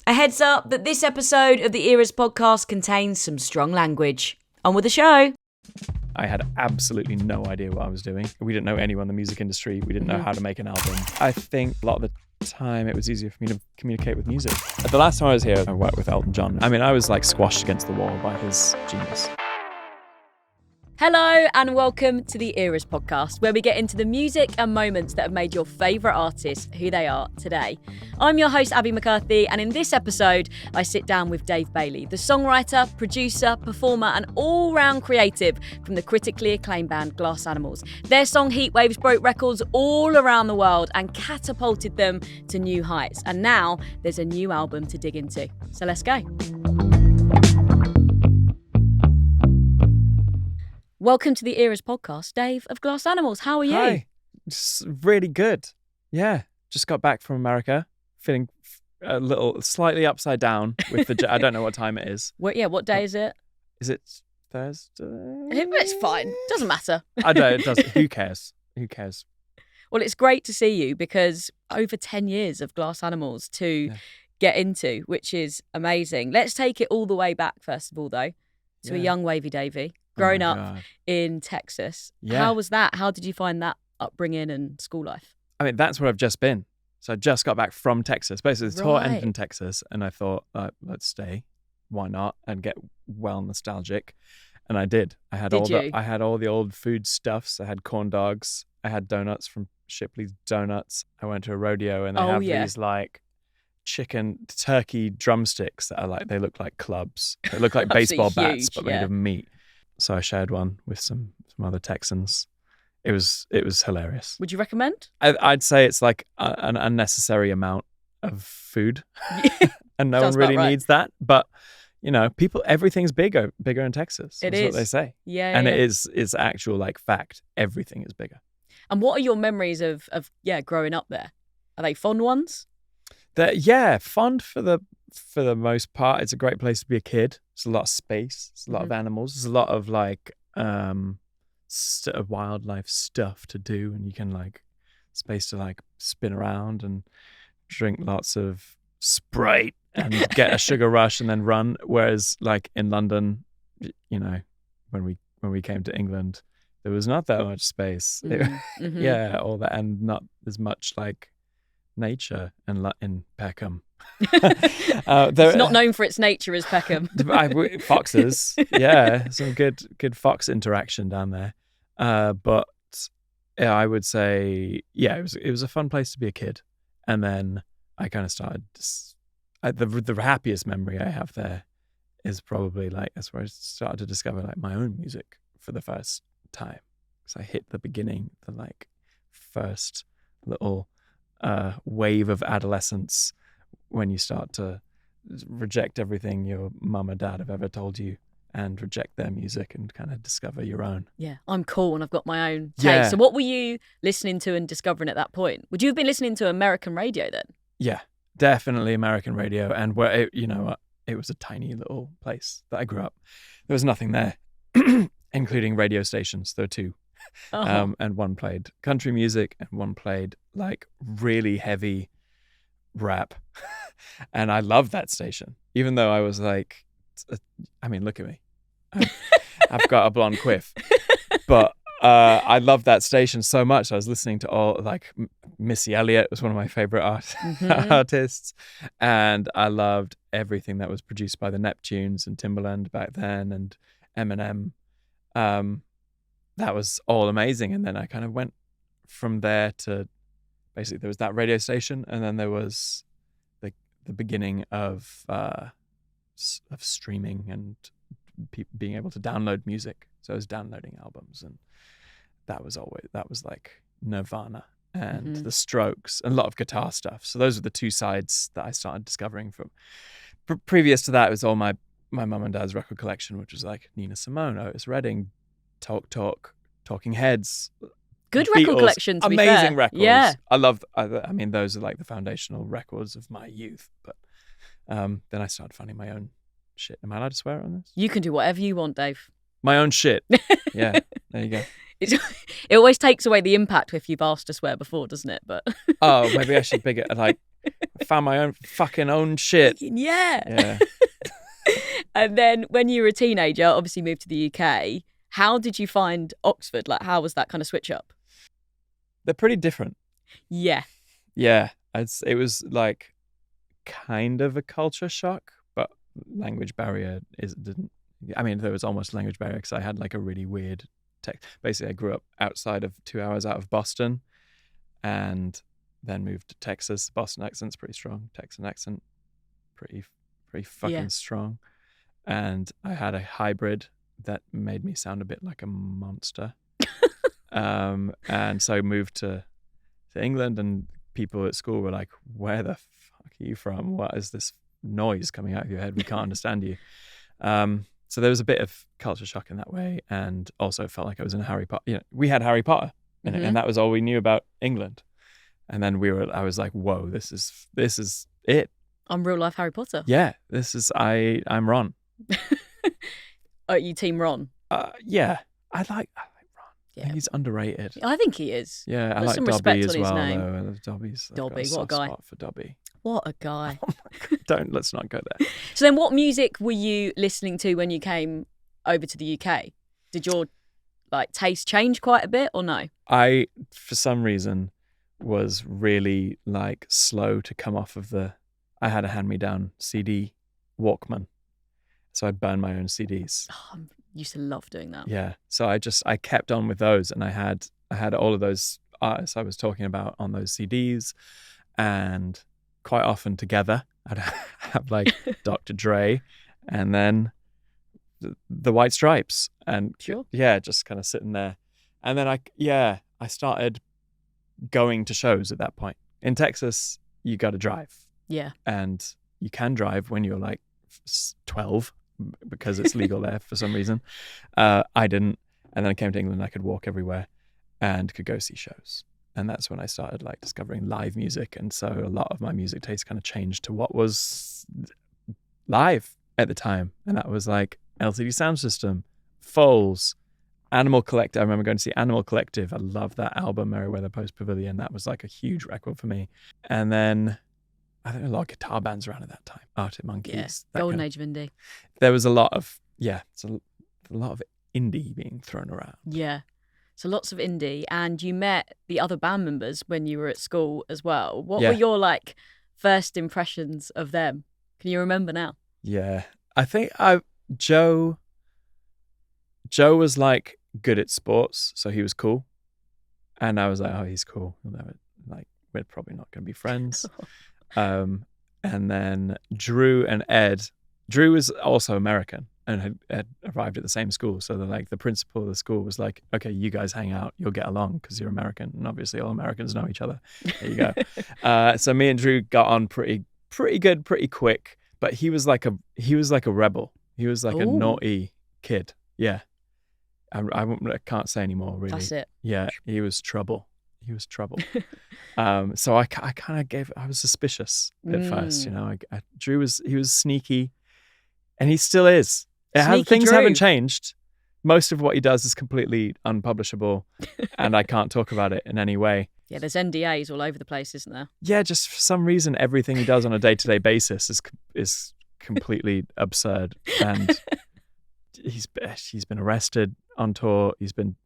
A heads up that this episode of the Eras podcast contains some strong language. On with the show. I had absolutely no idea what I was doing. We didn't know anyone in the music industry. We didn't know how to make an album. I think a lot of the time it was easier for me to communicate with music. The last time I was here, I worked with Elton John. I mean, I was like squashed against the wall by his genius. Hello and welcome to the Eras podcast, where we get into the music and moments that have made your favourite artists who they are today. I'm your host, Abbie McCarthy, and in this episode, I sit down with Dave Bayley, the songwriter, producer, performer, and all-round creative from the critically acclaimed band Glass Animals. Their song Heatwaves broke records all around the world and catapulted them to new heights. And now there's a new album to dig into. So let's go. Welcome to the Eras podcast, Dave of Glass Animals. How are you? Hi. Just really good. Yeah. Just got back from America, feeling a little slightly upside down with the. I don't know what time it is. What day is it? Is it Thursday? It's fine. Doesn't matter. I don't. It doesn't. Who cares? Who cares? Well, it's great to see you because over 10 years of Glass Animals to get into, which is amazing. Let's take it all the way back, first of all, though, to a young Wavy Davey. Growing up in Texas. Yeah. How was that? How did you find that upbringing and school life? I mean, that's where I've just been. So I just got back from Texas. Basically, the tour ended in Texas, and I thought, let's stay. Why not? And get well nostalgic. And I did. I had all the old food stuffs. I had corn dogs. I had donuts from Shipley's Donuts. I went to a rodeo, and they have these like chicken turkey drumsticks that are like, they look like clubs. They look like baseball bats, but made of meat. So I shared one with some other Texans. It was hilarious. Would you recommend? I'd say it's like an unnecessary amount of food, and no one really needs that. But you know, everything's bigger in Texas. That's what they say. Yeah, and it is actual like fact. Everything is bigger. And what are your memories of growing up there? Are they fond ones? Fond for the most part. It's a great place to be a kid. There's a lot of space. There's a lot of animals. There's a lot of like wildlife stuff to do, and you can like space to like spin around and drink lots of Sprite and get a sugar rush and then run. Whereas like in London, you know, when we came to England, there was not that much space. All that, and not as much like nature in Peckham. It's not known for its nature as Peckham. Foxes, some good fox interaction down there. But I would say, it was a fun place to be a kid. And then I kind of started. The happiest memory I have there is probably like that's where I started to discover like my own music for the first time. Because I hit the beginning, the like first little wave of adolescence, when you start to reject everything your mum or dad have ever told you and reject their music and kind of discover your own. Yeah, I'm cool and I've got my own taste. Yeah. So what were you listening to and discovering at that point? Would you have been listening to American radio then? Yeah, definitely American radio. And where it was a tiny little place that I grew up. There was nothing there, including radio stations. There were two. And one played country music and one played like really heavy rap. And I loved that station, even though I was like, I mean, look at me. I've got a blonde quiff. But I loved that station so much. I was listening to all like Missy Elliott was one of my favorite artists. And I loved everything that was produced by the Neptunes and Timbaland back then and Eminem. That was all amazing. And then I kind of went from there to basically there was that radio station, and then there was the beginning of streaming and being able to download music. So I was downloading albums, and that was like Nirvana and the Strokes and a lot of guitar stuff. So those were the two sides that I started discovering from. Previous to that, it was all my mum and dad's record collection, which was like Nina Simone, Otis Redding, Talking Heads. Good Beatles, record collection, to be fair. Amazing records. Yeah. I mean, those are like the foundational records of my youth. But then I started finding my own shit. Am I allowed to swear on this? You can do whatever you want, Dave. My own shit. Yeah, there you go. It always takes away the impact if you've asked to swear before, doesn't it? But oh, maybe I should big it. Like, I found my own shit. Yeah. Yeah. And then when you were a teenager, obviously moved to the UK. How did you find Oxford? Like, how was that kind of switch up? They're pretty different. Yeah. Yeah. It was like kind of a culture shock, but language barrier didn't. I mean, there was almost a language barrier because I had like a really weird basically, I grew up outside of 2 hours out of Boston and then moved to Texas. Boston accent's pretty strong. Texan accent, pretty fucking strong. And I had a hybrid that made me sound a bit like a monster. And so I moved to England, and people at school were like, where the fuck are you from? What is this noise coming out of your head? We can't understand you. So there was a bit of culture shock in that way, and also it felt like I was in Harry Potter. You know, we had Harry Potter, and that was all we knew about England. And then I was like, whoa, this is it. I'm real life Harry Potter. Yeah, I'm Ron. Are you team Ron? Yeah, I like Ron. Yeah. He's underrated. I think he is. Yeah, I Put like some Dobby respect as on his well. name. Though. I love Dobby's. Dobby, I've got a what a soft guy. spot for Dobby. What a guy. Oh my God, let's not go there. So then what music were you listening to when you came over to the UK? Did your taste change quite a bit or no? I, for some reason, was really like slow to come off of I had a hand-me-down CD Walkman. So I'd burn my own CDs. Oh, I used to love doing that. Yeah. So I kept on with those, and I had all of those artists I was talking about on those CDs, and quite often together I'd have like Dr. Dre and then the White Stripes, and just kind of sitting there. And then I started going to shows at that point. In Texas, you got to drive. Yeah. And you can drive when you're like 12 because it's legal there for some reason. I didn't. And then I came to England, I could walk everywhere and could go see shows. And that's when I started like discovering live music. And so a lot of my music taste kind of changed to what was live at the time. And that was like LCD Sound System, Foals, Animal Collective. I remember going to see Animal Collective. I love that album, Merriweather Post Pavilion. That was like a huge record for me. And then I think a lot of guitar bands around at that time. Arctic Monkeys. Yeah, golden age of indie. There was a lot of, it's a lot of indie being thrown around. Yeah. So lots of indie. And you met the other band members when you were at school as well. What were your like first impressions of them? Can you remember now? Yeah. I think Joe was like good at sports, so he was cool. And I was like, oh, he's cool. We're probably not going to be friends. And then Drew and Ed. Drew was also American and had arrived at the same school. So the principal of the school was like, okay, you guys hang out, you'll get along because you're American. And obviously all Americans know each other. There you go. So me and Drew got on pretty good, pretty quick. But he was like a rebel. He was like a naughty kid. Yeah. I can't say anymore, really. That's it. Yeah, he was trouble. So I kind of I was suspicious at first, you know. Drew he was sneaky, and he still is. Things haven't changed. Most of what he does is completely unpublishable, and I can't talk about it in any way. Yeah, there's NDAs all over the place, isn't there? Yeah, just for some reason, everything he does on a day-to-day basis is completely absurd, and he's been arrested on tour. He's been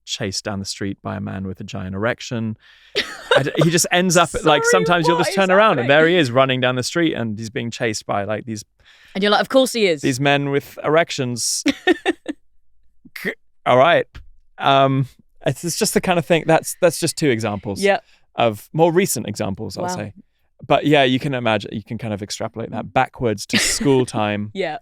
chased down the street by a man with a giant erection. He just ends up sometimes you'll just turn around and there he is running down the street, and he's being chased by like these. And you're like, of course he is. These men with erections. All right. It's just the kind of thing. That's just two examples. Yeah. Of more recent examples, I'll say. But yeah, you can imagine. You can kind of extrapolate that backwards to school time. Yeah.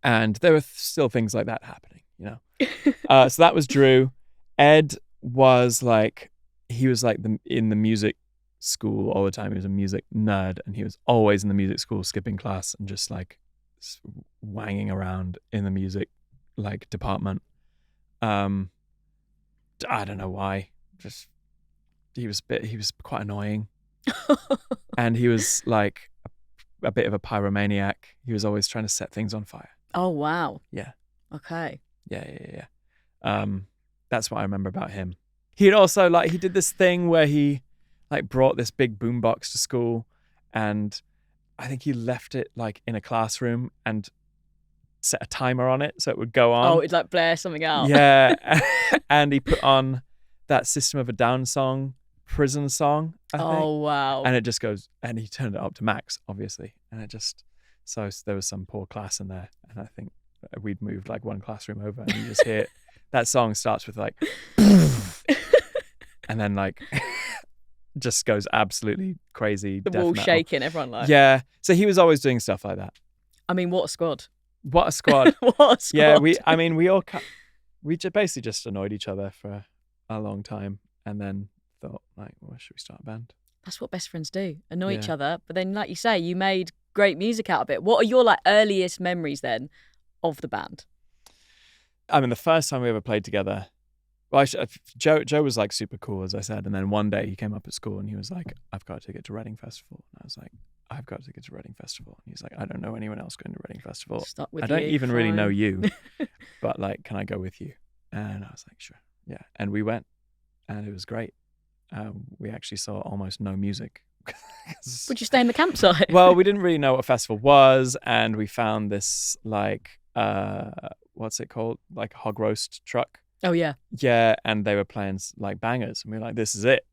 And there were still things like that happening, you know. So that was Drew. Ed was like, in the music school all the time. He was a music nerd, and he was always in the music school skipping class and just like wanging around in the music like department. I don't know why. Just he was quite annoying. And he was like a bit of a pyromaniac. He was always trying to set things on fire. Oh wow. Yeah. Okay. Yeah. That's what I remember about him. He'd also he did this thing where he like brought this big boombox to school, And I think he left it like in a classroom and set a timer on it so it would go on. Oh, it'd like blare something out. Yeah. And he put on that System of a Down song, Prison song, I think. Oh, wow. And it just goes, and he turned it up to max, obviously. And it just, so there was some poor class in there. And I think we'd moved like one classroom over, and you just hear that song starts with like, and then like, just goes absolutely crazy. The death wall metal. shaking, everyone like. Yeah. So he was always doing stuff like that. I mean, what a squad. What a squad. What a squad. Yeah, we basically just annoyed each other for a long time, and then thought, like, well, should we start a band? That's what best friends do. Annoy each Yeah. other. But then, like you say, you made great music out of it. What are your like earliest memories then of the band? I mean, the first time we ever played together, well, Joe was like super cool, as I said, and then one day he came up at school and he was like, I've got a ticket to Reading Festival. And I was like, I've got a ticket to Reading Festival. And he's like, I don't know anyone else going to Reading Festival. Stuck with I don't you, even really fine. know you, but like, can I go with you? And I was like, sure. Yeah. And we went, and it was great. We actually saw almost no music. Would you stay in the campsite? Well, we didn't really know what a festival was, and we found this like what's it called, like a hog roast truck. Oh yeah. Yeah, and they were playing like bangers, and we were like, this is it,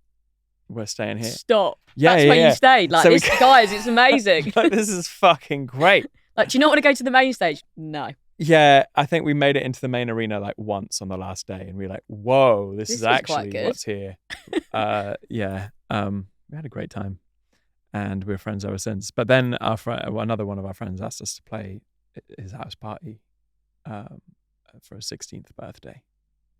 we're staying here. Stop. Yeah, That's yeah, where yeah. you stayed. Like So we- this, guys, it's amazing. Like, this is fucking great. Like, do you not want to go to the main stage? No. Yeah, I think we made it into the main arena like once on the last day, and we were like, whoa, this is was quite actually good. what's here. Yeah, we had a great time, and we're friends ever since. But then another one of our friends asked us to play his house party for his 16th birthday,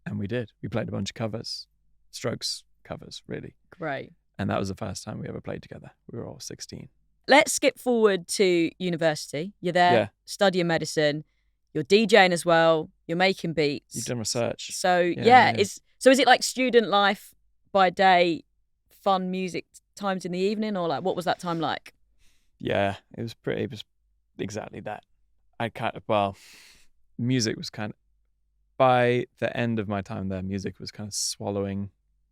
and we did. We played a bunch of covers, Strokes covers, really. Great. And that was the first time we ever played together. We were all 16. Let's skip forward to university. You're there Yeah. studying medicine. You're DJing as well. You're making beats. You've done research. So Yeah. is it like student life by day, fun music times in the evening, or like what was that time like? Yeah, it was exactly that. Music was kind of, by the end of my time there, music was kind of swallowing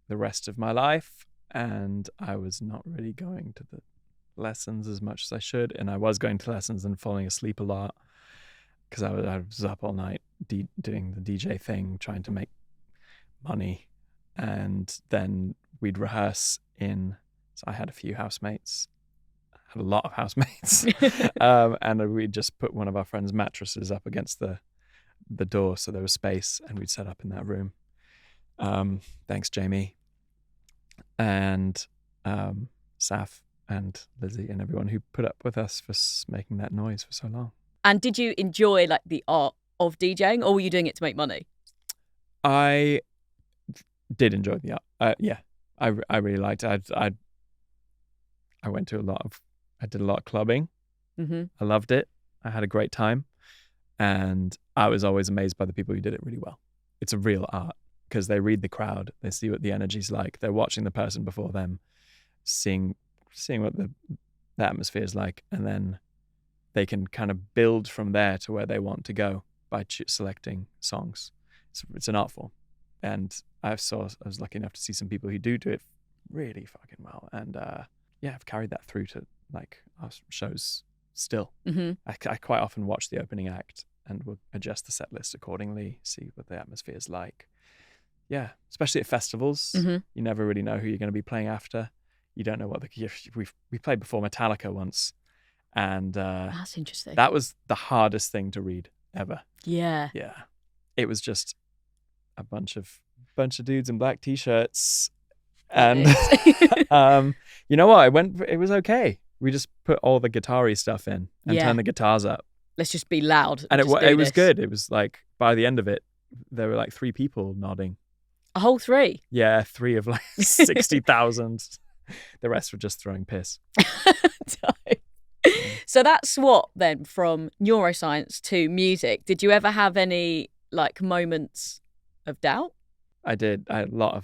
the rest of my life, and I was not really going to the lessons as much as I should, and I was going to lessons and falling asleep a lot because I was up all night doing the DJ thing, trying to make money, and then we'd rehearse so I had a few housemates. Had a lot of housemates, and we'd just put one of our friends' mattresses up against the door so there was space, and we'd set up in that room. Thanks, Jamie, and Saf and Lizzie and everyone who put up with us for making that noise for so long. And did you enjoy like the art of DJing, or were you doing it to make money? I did enjoy the art. Yeah, I really liked it. I went to I did a lot of clubbing. Mm-hmm. I loved it. I had a great time. And I was always amazed by the people who did it really well. It's a real art because they read the crowd. They see what the energy's like. They're watching the person before them, seeing what the atmosphere is like. And then they can kind of build from there to where they want to go by selecting songs. It's an art form. And I was lucky enough to see some people who do it really fucking well. And I've carried that through to like our shows still. Mm-hmm. I quite often watch the opening act and will adjust the set list accordingly, see what the atmosphere is like. Yeah, especially at festivals. Mm-hmm. You never really know who you're going to be playing after. You don't know what we played before Metallica once, and That's interesting. that was the hardest thing to read ever. Yeah. Yeah, it was just a bunch of dudes in black t-shirts, and you know what? It was okay. We just put all the guitar-y stuff in and turned the guitars up. Let's just be loud. And just do it was this. good. It was like, by the end of it, there were like 3 people nodding. A whole 3. Yeah, 3 of like 60,000. The rest were just throwing piss. So that swap then from neuroscience to music, did you ever have any like moments of doubt? I did. I had a lot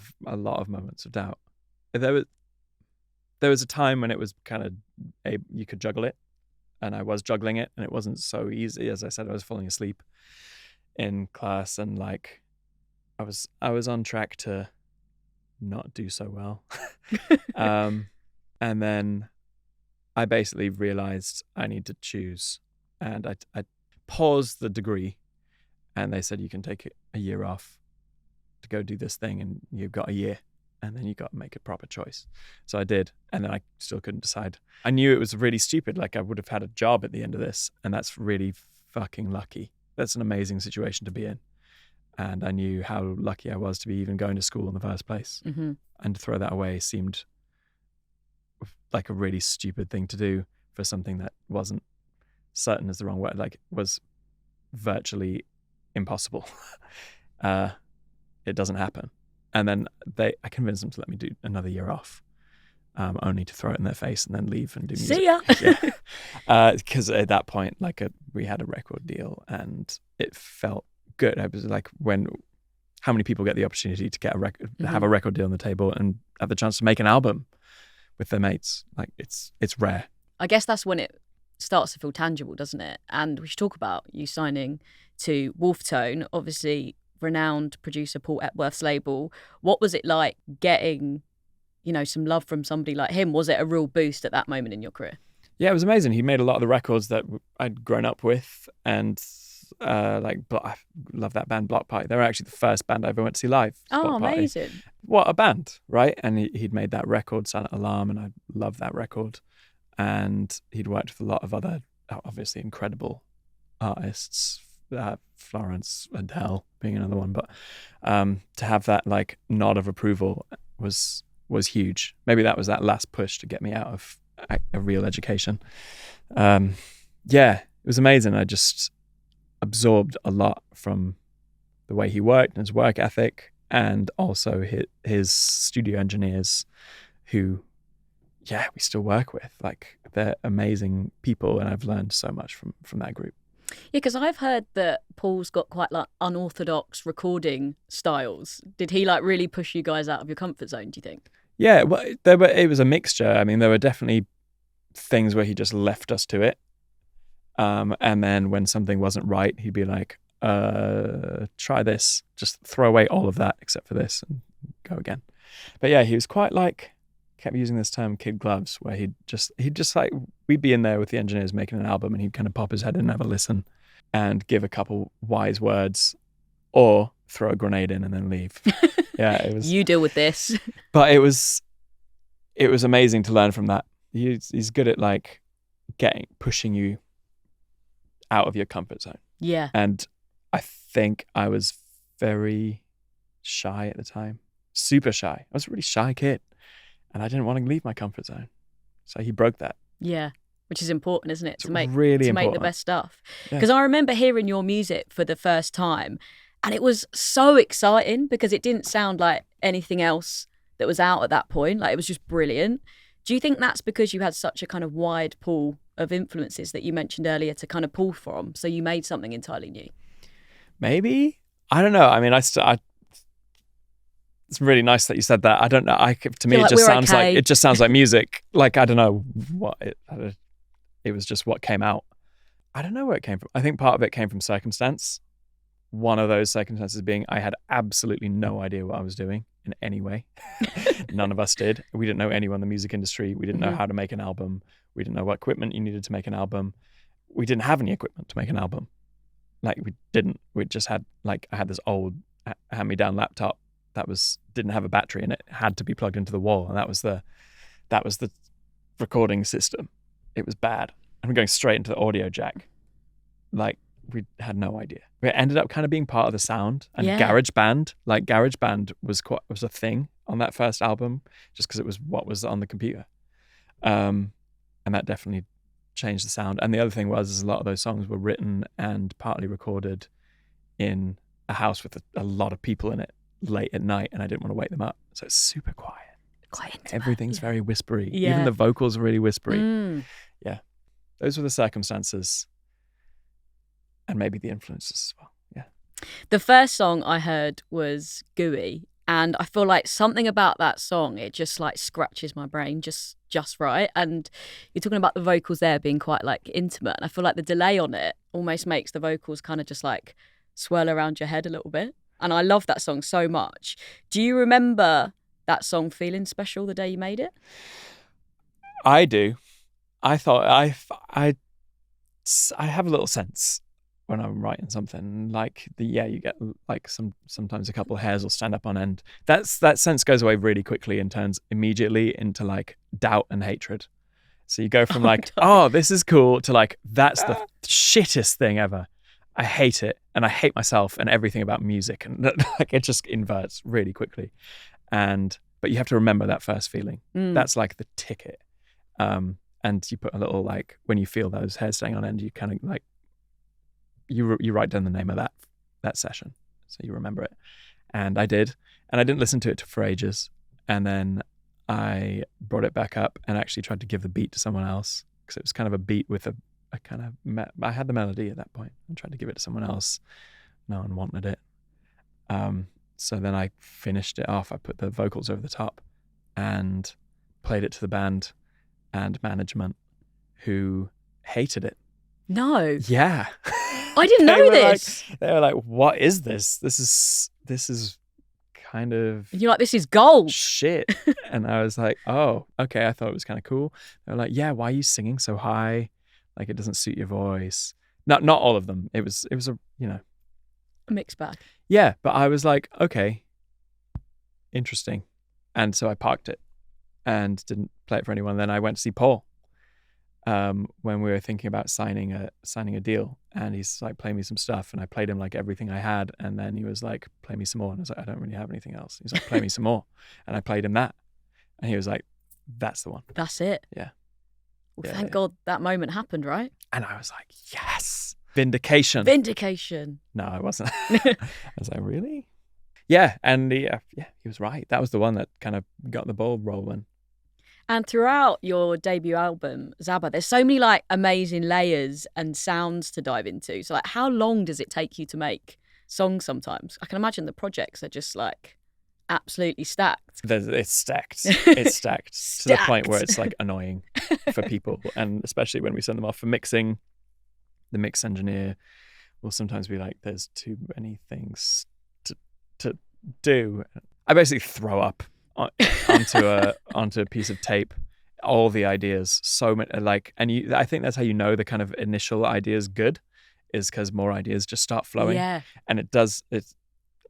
of moments of doubt. There was a time when it was kind of you could juggle it, and I was juggling it, and it wasn't so easy. As I said, I was falling asleep in class, and like I was on track to not do so well. And then I basically realized I need to choose, and I paused the degree, and they said you can take a year off to go do this thing, and you've got a year, and then you got to make a proper choice. So I did, and then I still couldn't decide. I knew it was really stupid. Like, I would have had a job at the end of this, and that's really fucking lucky. That's an amazing situation to be in. And I knew how lucky I was to be even going to school in the first place. Mm-hmm. And to throw that away seemed like a really stupid thing to do for something that wasn't, certain is the wrong word, like was virtually impossible. It doesn't happen. And then I convinced them to let me do another year off, only to throw it in their face and then leave and do music. See ya. Yeah. Because at that point, we had a record deal and it felt good. It was like how many people get the opportunity to get a record, have a record deal on the table and have the chance to make an album with their mates? Like, it's rare. I guess that's when it starts to feel tangible, doesn't it? And we should talk about you signing to Wolf Tone, obviously renowned producer Paul Epworth's label. What was it like getting, some love from somebody like him? Was it a real boost at that moment in your career? Yeah, it was amazing. He made a lot of the records that I'd grown up with, and I love that band Block Party. They were actually the first band I ever went to see live. Oh, amazing. What a band, right? And he'd made that record, Silent Alarm, and I loved that record. And he'd worked with a lot of other, obviously, incredible artists, Florence, Adele being another one. But to have that nod of approval was huge. Maybe that was that last push to get me out of a real education. Yeah, it was amazing. I just absorbed a lot from the way he worked and his work ethic, and also his studio engineers who, we still work with. They're amazing people, and I've learned so much from that group. Yeah, because I've heard that Paul's got quite unorthodox recording styles. Did he really push you guys out of your comfort zone, do you think? Yeah, well, it was a mixture. I mean, there were definitely things where he just left us to it. And then when something wasn't right, he'd be like, try this, just throw away all of that except for this and go again. But yeah, he was quite kept using this term kid gloves, where he'd just we'd be in there with the engineers making an album, and he'd kind of pop his head in and have a listen and give a couple wise words or throw a grenade in and then leave. Yeah, it was. You deal with this. But it was amazing to learn from that. He's good at pushing you out of your comfort zone. Yeah. And I think I was very shy at the time. Super shy. I was a really shy kid. And I didn't want to leave my comfort zone. So he broke that. Yeah. Which is important, isn't it? It's to make the best stuff. Because I remember hearing your music for the first time, and it was so exciting because it didn't sound like anything else that was out at that point. It was just brilliant. Do you think that's because you had such a kind of wide pool of influences that you mentioned earlier to kind of pull from, so you made something entirely new? Maybe. I don't know. I mean, it's really nice that you said that. I don't know. To me, it just sounds like music. I don't know what it was just what came out. I don't know where it came from. I think part of it came from circumstance. One of those circumstances being I had absolutely no idea what I was doing in any way. None of us did. We didn't know anyone in the music industry. We didn't know how to make an album. We didn't know what equipment you needed to make an album. We didn't have any equipment to make an album. We didn't. We just had I had this old hand-me-down laptop that didn't have a battery in it. It had to be plugged into the wall, and that was the recording system. It was bad, and we're going straight into the audio jack. We had no idea. We ended up kind of being part of the sound, and GarageBand. GarageBand was a thing on that first album, just because it was what was on the computer, and that definitely changed the sound. And the other thing was a lot of those songs were written and partly recorded in a house with a lot of people in it late at night, and I didn't want to wake them up, so it's super quiet. Quite intimate, everything's very whispery. Yeah. Even the vocals are really whispery. Yeah, those were the circumstances, and maybe the influences as well. Yeah. The first song I heard was Gooey, and I feel like something about that song, it just scratches my brain just right. And you're talking about the vocals there being quite intimate, and I feel like the delay on it almost makes the vocals kind of just swirl around your head a little bit. And I love that song so much. Do you remember that song feeling special the day you made it? I do. I thought I have a little sense when I'm writing something, like you get like sometimes a couple of hairs will stand up on end. That sense goes away really quickly and turns immediately into like doubt and hatred. So you go from like, oh, this is cool, to like, that's the shittest thing ever. I hate it, and I hate myself and everything about music, and like it just inverts really quickly. But you have to remember that first feeling. That's like the ticket. And you put a little, like, when you feel those hairs staying on end, you kind of like, you write down the name of that session, so you remember it. And I did, and I didn't listen to it for ages, and then I brought it back up and actually tried to give the beat to someone else, because it was kind of a beat with a kind of I had the melody at that point, and tried to give it to someone else. No one wanted it. So then I finished it off. I put the vocals over the top and played it to the band and management, who hated it. No. Yeah. I didn't know this. They were like, what is this? This is kind of... And you're like, this is gold. Shit. And I was like, oh, okay. I thought it was kind of cool. They were like, yeah, why are you singing so high? Like, it doesn't suit your voice. Not all of them. It was a, a mixed bag. Yeah. But I was like, okay, interesting. And so I parked it and didn't play it for anyone. Then I went to see Paul when we were thinking about signing a deal, and he's like, play me some stuff, and I played him like everything I had, and then he was like, play me some more, and I was like, I don't really have anything else. He's like, play me some more, and I played him that, and he was like, that's the one. That's it. Yeah. Well, thank God that moment happened, right? And I was like, yes, vindication. No, I wasn't. I was like, really? Yeah, and he was right. That was the one that kind of got the ball rolling. And throughout your debut album, Zabba, there's so many like amazing layers and sounds to dive into. So like, how long does it take you to make songs sometimes? I can imagine the projects are just like absolutely stacked. It's stacked. It's stacked to the point where it's like annoying for people. And especially when we send them off for mixing, the mix engineer will sometimes be like, there's too many things to do. I basically throw up onto a piece of tape all the ideas, so many, like, and I think that's how you know the kind of initial idea is good, is because more ideas just start flowing. Yeah. And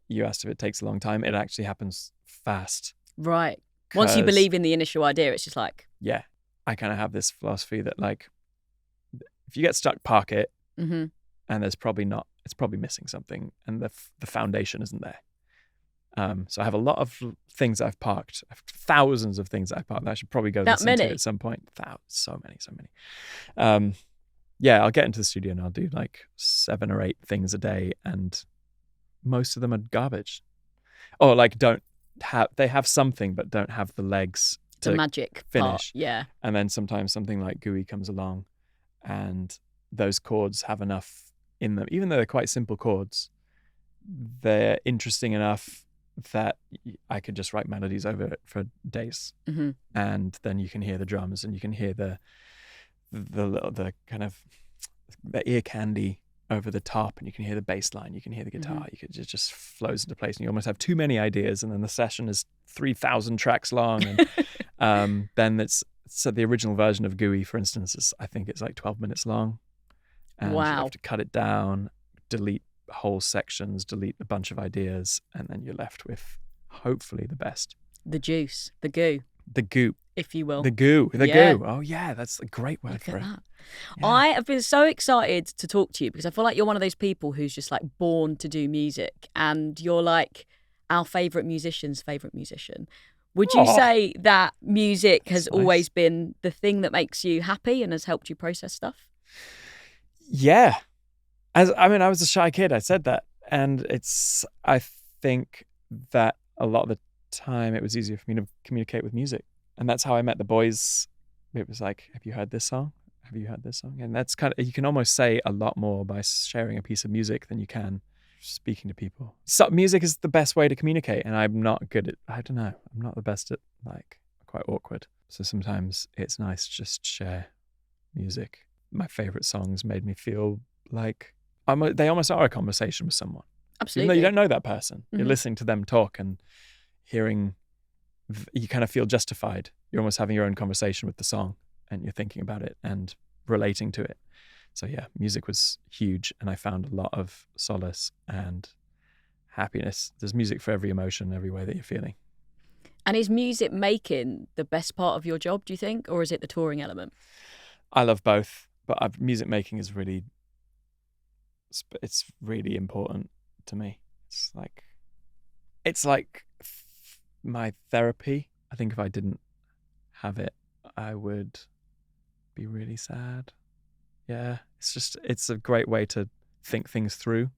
you asked if it takes a long time. It actually happens fast. Right. Once you believe in the initial idea, it's just like, yeah, I kind of have this philosophy that like, if you get stuck, park it, and it's probably missing something, and the foundation isn't there. So I have a lot of things I've parked. I have thousands of things I've parked that I should probably go listen to at some point. So many. Yeah, I'll get into the studio and I'll do like 7 or 8 things a day, and most of them are garbage. Or like they have something but don't have the legs to the magic finish. Part, yeah. And then sometimes something like Gooey comes along, and those chords have enough in them, even though they're quite simple chords. They're interesting enough that I could just write melodies over it for days, and then you can hear the drums, and you can hear the kind of the ear candy over the top, and you can hear the bass line, you can hear the guitar, it just flows into place, and you almost have too many ideas, and then the session is 3,000 tracks long, and then so the original version of Gooey, for instance, I think it's like 12 minutes long, and you have to cut it down, delete whole sections, delete a bunch of ideas, and then you're left with hopefully the best. The juice, the goo. The goo. If you will. The goo. Goo. Oh yeah, that's a great word for it. Yeah. I have been so excited to talk to you because I feel like you're one of those people who's just like born to do music, and you're like our favourite musician's favourite musician. Would you say that music has always been the thing that makes you happy and has helped you process stuff? Yeah. I was a shy kid, I said that. And I think that a lot of the time it was easier for me to communicate with music. And that's how I met the boys. It was like, have you heard this song? Have you heard this song? And that's kind of, you can almost say a lot more by sharing a piece of music than you can speaking to people. So music is the best way to communicate. And I'm not good at, I don't know, I'm not the best at, like, quite awkward. So sometimes it's nice to just share music. My favorite songs made me feel like they almost are a conversation with someone. Absolutely. Even though you don't know that person. You're listening to them talk and hearing, you kind of feel justified. You're almost having your own conversation with the song. and you're thinking about it and relating to it. So yeah, music was huge, and I found a lot of solace and happiness. There's music for every emotion, every way that you're feeling. And is music making the best part of your job, do you think, or is it the touring element? I love both, but music making is really, it's really important to me. It's like my therapy. I think if I didn't have it, I would be really sad. Yeah, it's a great way to think things through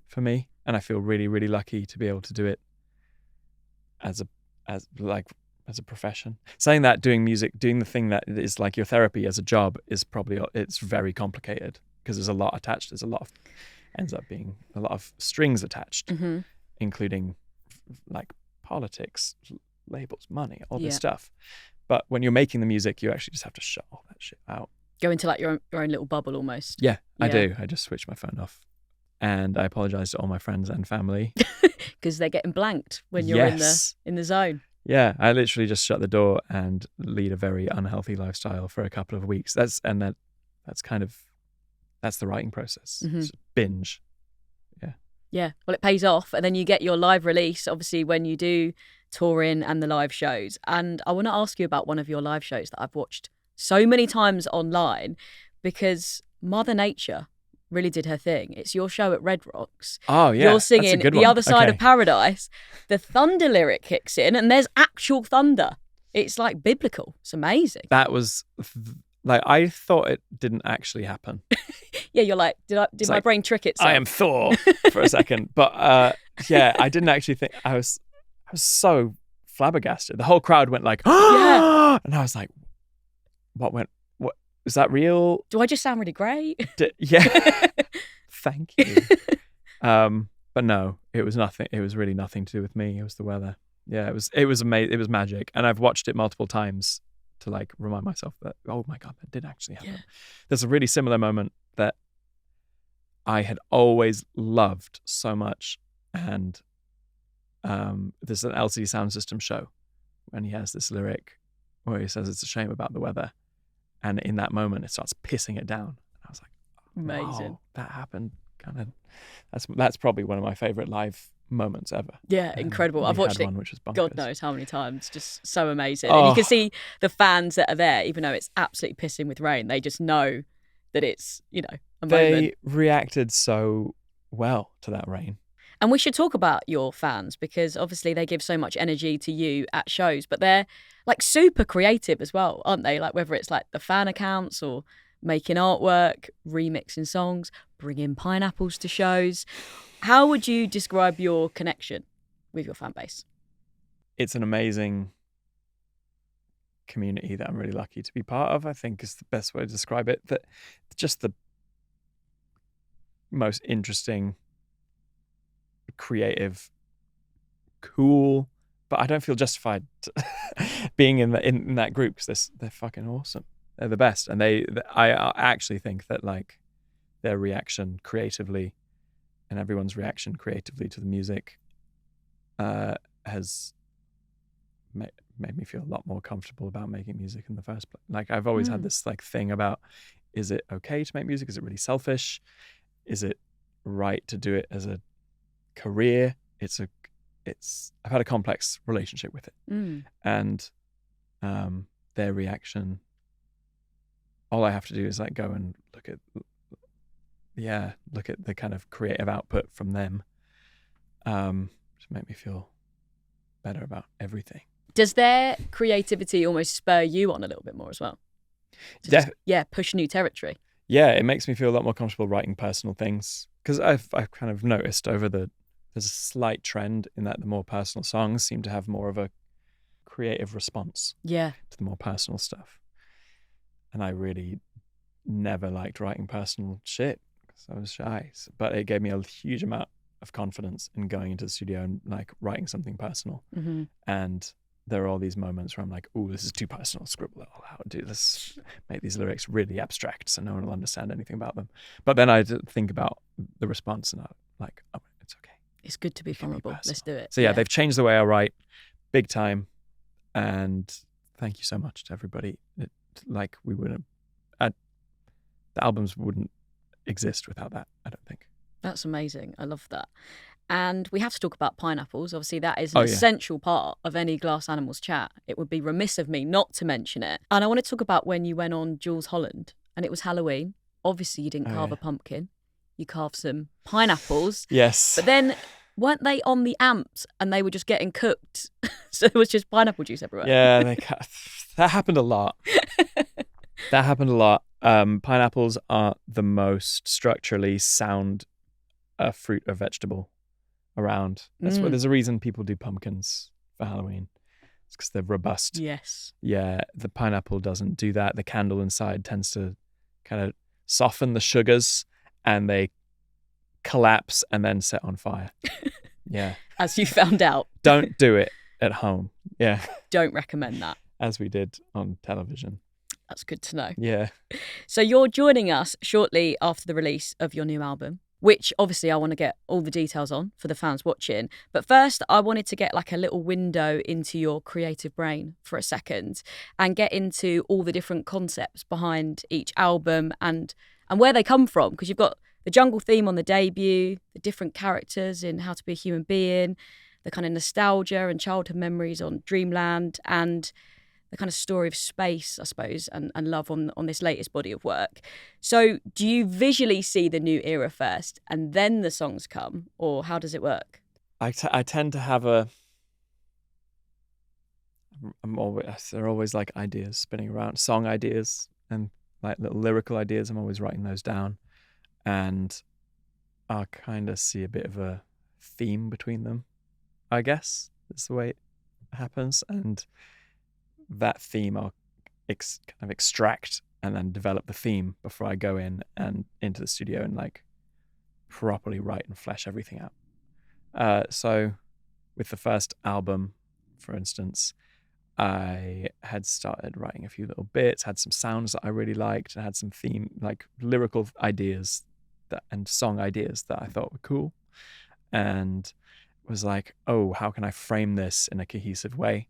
for me, and I feel really, really lucky to be able to do it as a profession. Saying that, doing music, doing the thing that is like your therapy as a job is it's very complicated because there's a lot attached. Ends up being a lot of strings attached, including like politics, labels, money, all this stuff. But when you're making the music, you actually just have to shut all that shit out. Go into like your own little bubble almost. Yeah, I do. I just switch my phone off. And I apologize to all my friends and family. Because they're getting blanked when you're in the zone. Yeah, I literally just shut the door and lead a very unhealthy lifestyle for a couple of weeks. That's the writing process. It's binge. Yeah. Yeah. Well, it pays off. And then you get your live release, obviously, when you do touring and the live shows. And I want to ask you about one of your live shows that I've watched so many times online, because Mother Nature really did her thing. It's your show at Red Rocks. Oh, yeah. You're singing The Other Side of Paradise. The thunder lyric kicks in and there's actual thunder. It's like biblical. It's amazing. That was like, I thought it didn't actually happen. Yeah, you're like, did my brain trick itself? I am Thor for a second. But yeah, I didn't actually think, I was so flabbergasted. The whole crowd went like, yeah. And I was like, what is that real? Do I just sound really great? Yeah. Thank you. But no, it was nothing. It was really nothing to do with me. It was the weather. Yeah, it was amazing. It was magic. And I've watched it multiple times to like remind myself that, oh my God, that did actually happen. Yeah. There's a really similar moment that I had always loved so much. And there's an LCD Sound System show, and he has this lyric where he says it's a shame about the weather. And in that moment, it starts pissing it down. And I was like, amazing. Wow, that happened. That's probably one of my favorite live moments ever. Yeah, incredible. I've watched it, which was God knows how many times. Just so amazing. And you can see the fans that are there, even though it's absolutely pissing with rain, they just know that it's, a moment. They reacted so well to that rain. And we should talk about your fans, because obviously they give so much energy to you at shows, but they're like super creative as well, aren't they? Like whether it's like the fan accounts or making artwork, remixing songs, bringing pineapples to shows. How would you describe your connection with your fan base? It's an amazing community that I'm really lucky to be part of, I think is the best way to describe it. That just the most interesting, creative, cool, but I don't feel justified being in that group because they're fucking awesome. They're the best, and I actually think that like their reaction creatively and everyone's reaction creatively to the music has made me feel a lot more comfortable about making music in the first place. Like I've always had this like thing about, is it okay to make music? Is it really selfish? Is it right to do it as a career? I've had a complex relationship with it, and their reaction, all I have to do is like go and look at the kind of creative output from them, to make me feel better about everything. Does their creativity almost spur you on a little bit more as well? Push new territory. Yeah, it makes me feel a lot more comfortable writing personal things, because I've kind of noticed there's a slight trend in that the more personal songs seem to have more of a creative response to the more personal stuff. And I really never liked writing personal shit because I was shy. But it gave me a huge amount of confidence in going into the studio and like writing something personal. Mm-hmm. And there are all these moments where I'm like, oh, this is too personal, scribble it all out, do this, make these lyrics really abstract so no one will understand anything about them. But then I think about the response and I'm like, oh, it's okay. It's good to be vulnerable. Let's do it. So yeah, they've changed the way I write big time. And thank you so much to everybody. like we wouldn't, the albums wouldn't exist without that, I don't think. That's amazing. I love that. And we have to talk about pineapples. Obviously, that is an essential part of any Glass Animals chat. It would be remiss of me not to mention it. And I want to talk about when you went on Jules Holland and it was Halloween. Obviously, you didn't carve a pumpkin. You carved some pineapples. Yes. But then, weren't they on the amps and they were just getting cooked? So there was just pineapple juice everywhere. Yeah, that happened a lot. That happened a lot. Pineapples are the most structurally sound fruit or vegetable around. That's why there's a reason people do pumpkins for Halloween. It's because they're robust. Yes. Yeah, the pineapple doesn't do that. The candle inside tends to kind of soften the sugars and they collapse and then set on fire. Yeah. As you found out. Don't do it at home. Yeah. Don't recommend that. As we did on television. That's good to know. Yeah. So you're joining us shortly after the release of your new album, which obviously I want to get all the details on for the fans watching. But first, I wanted to get like a little window into your creative brain for a second and get into all the different concepts behind each album and where they come from. Because you've got the jungle theme on the debut, the different characters in How to Be a Human Being, the kind of nostalgia and childhood memories on Dreamland, and the kind of story of space, I suppose, and love on this latest body of work. So do you visually see the new era first and then the songs come, or how does it work? I tend to have there are always like ideas spinning around, song ideas and like little lyrical ideas. I'm always writing those down. And I kind of see a bit of a theme between them, I guess. That's the way it happens. And that theme I'll kind of extract and then develop the theme before I go in and into the studio and like properly write and flesh everything out. So with the first album, for instance, I had started writing a few little bits, had some sounds that I really liked, and had some theme, like lyrical ideas and song ideas that I thought were cool. And was like, oh, how can I frame this in a cohesive way?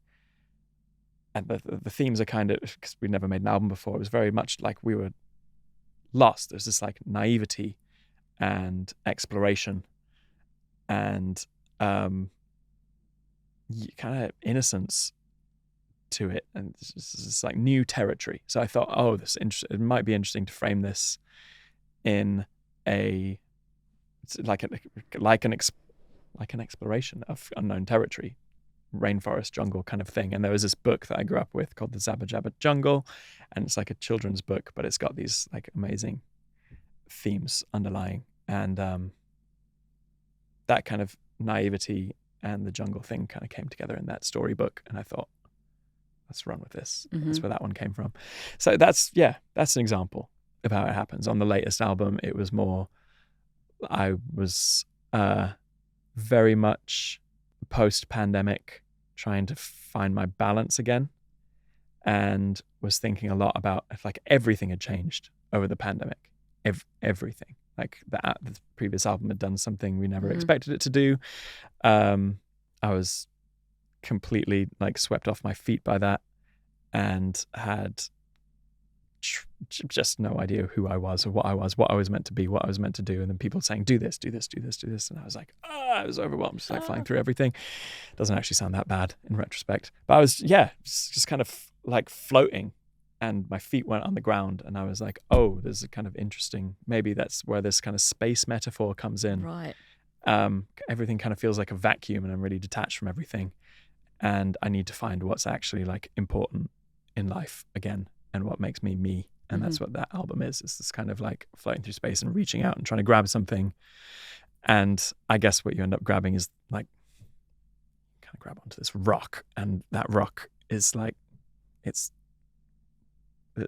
And the themes are kind of, because we'd never made an album before, it was very much like we were lost. There's this like naivety and exploration and kind of innocence to it. And it's like new territory. So I thought, oh, it might be interesting to frame this in like an exploration of unknown territory. Rainforest jungle kind of thing. And there was this book that I grew up with called The Zabba Jabba Jungle, and it's like a children's book, but it's got these like amazing themes underlying, and that kind of naivety and the jungle thing kind of came together in that storybook, and I thought, let's run with this. That's where that one came from. So that's an example of how it happens. On the latest album, it was more, I was very much post-pandemic trying to find my balance again, and was thinking a lot about if like everything had changed over the pandemic. Everything. Like the previous album had done something we never expected it to do. I was completely like swept off my feet by that, and had just no idea who I was or what I was meant to be, what I was meant to do. And then people saying, do this. And I was like, I was overwhelmed, just like flying through everything. Doesn't actually sound that bad in retrospect. But I was, just kind of like floating, and my feet weren't on the ground. And I was like, oh, there's a kind of interesting, maybe that's where this kind of space metaphor comes in. Right. Everything kind of feels like a vacuum, and I'm really detached from everything. And I need to find what's actually like important in life again, and what makes me me. And that's what that album is. It's this kind of like floating through space and reaching out and trying to grab something. And I guess what you end up grabbing is like, kind of grab onto this rock. And that rock is like, it's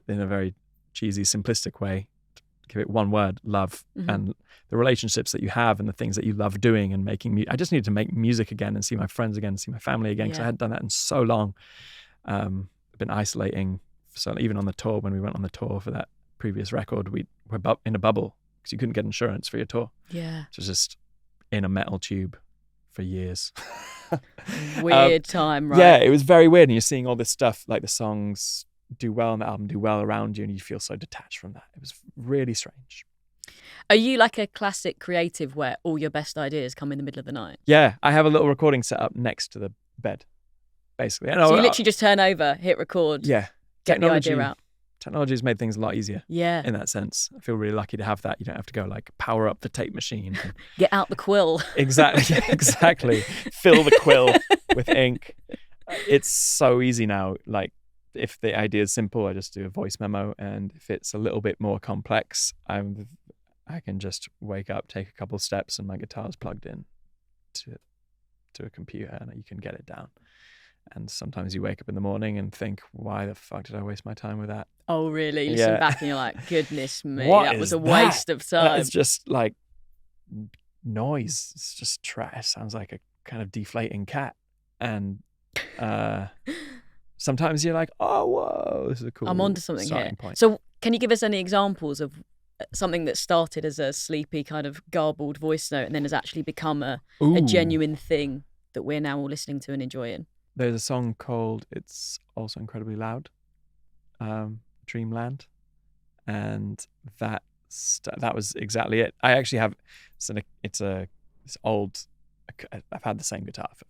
in a very cheesy, simplistic way, to give it one word, love. And the relationships that you have and the things that you love doing and making. I just needed to make music again and see my friends again, see my family again, because I hadn't done that in so long. I've been isolating. So even on the tour, when we went on the tour for that previous record, we were in a bubble because you couldn't get insurance for your tour. Yeah. It was just in a metal tube for years. Weird time, right? Yeah, it was very weird. And you're seeing all this stuff, like the songs do well on the album, do well around you, and you feel so detached from that. It was really strange. Are you like a classic creative where all your best ideas come in the middle of the night? Yeah, I have a little recording set up next to the bed, basically. And So you literally just turn over, hit record, yeah, get the idea out. Technology has made things a lot easier. Yeah. In that sense, I feel really lucky to have that. You don't have to go like power up the tape machine. Get out the quill. Exactly. Exactly. Fill the quill with ink. It's so easy now. Like if the idea is simple, I just do a voice memo, and if it's a little bit more complex, I can just wake up, take a couple of steps, and my guitar's plugged in to a computer, and you can get it down. And sometimes you wake up in the morning and think, why the fuck did I waste my time with that? Oh, really? You listen back and you're like, goodness me, that was a that? waste of time. It's just like noise. It's just trash. It sounds like a kind of deflating cat. And sometimes you're like, oh, whoa, this is a cool I'm onto something here. point. So can you give us any examples of something that started as a sleepy kind of garbled voice note and then has actually become a genuine thing that we're now all listening to and enjoying? There's a song called It's Also Incredibly Loud, Dreamland, and that was exactly it. I actually have it's old. I've had the same guitar for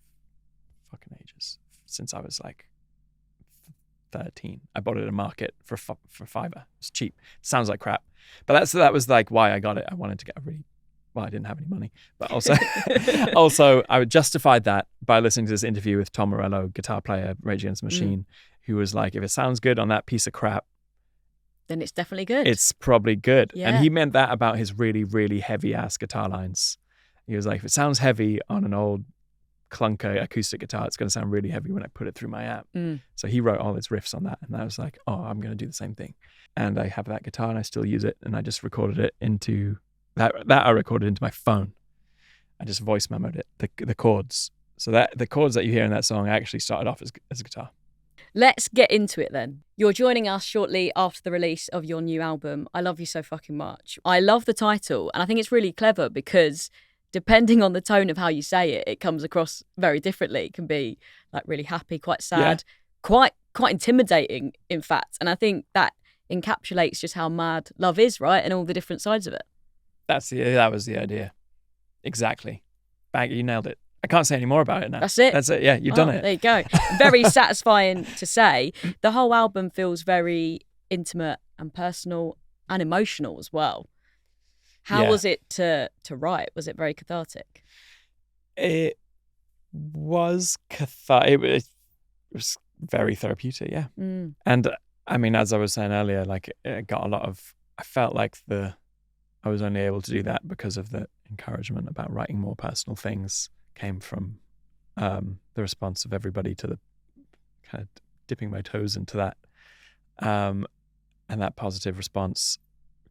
fucking ages, since I was like 13. I bought it at a market for $5. It's cheap. It sounds like crap, but that was like why I got it. I wanted to get a really I didn't have any money, but also I justified that by listening to this interview with Tom Morello, guitar player, Rage Against the Machine, who was like, if it sounds good on that piece of crap, then it's definitely good. It's probably good. Yeah. And he meant that about his really, really heavy ass guitar lines. He was like, if it sounds heavy on an old clunker acoustic guitar, it's going to sound really heavy when I put it through my amp. So he wrote all his riffs on that, and I was like, oh, I'm going to do the same thing. And I have that guitar and I still use it, and I just recorded it into that I recorded into my phone. I just voice memoed it, the chords. So that the chords that you hear in that song actually started off as a guitar. Let's get into it then. You're joining us shortly after the release of your new album, I Love You So Fucking Much. I love the title, and I think it's really clever because depending on the tone of how you say it, it comes across very differently. It can be like really happy, quite sad, quite intimidating, in fact. And I think that encapsulates just how mad love is, right? And all the different sides of it. That was the idea. Exactly. Bang, you nailed it. I can't say any more about it now. That's it. Yeah, you've done it. There you go. Very satisfying to say. The whole album feels very intimate and personal and emotional as well. How was it to write? Was it very cathartic? It was cathartic. It was very therapeutic, yeah. And I mean, as I was saying earlier, like it got a lot of, I felt like I was only able to do that because of the encouragement about writing more personal things came from the response of everybody to the kind of dipping my toes into that. And that positive response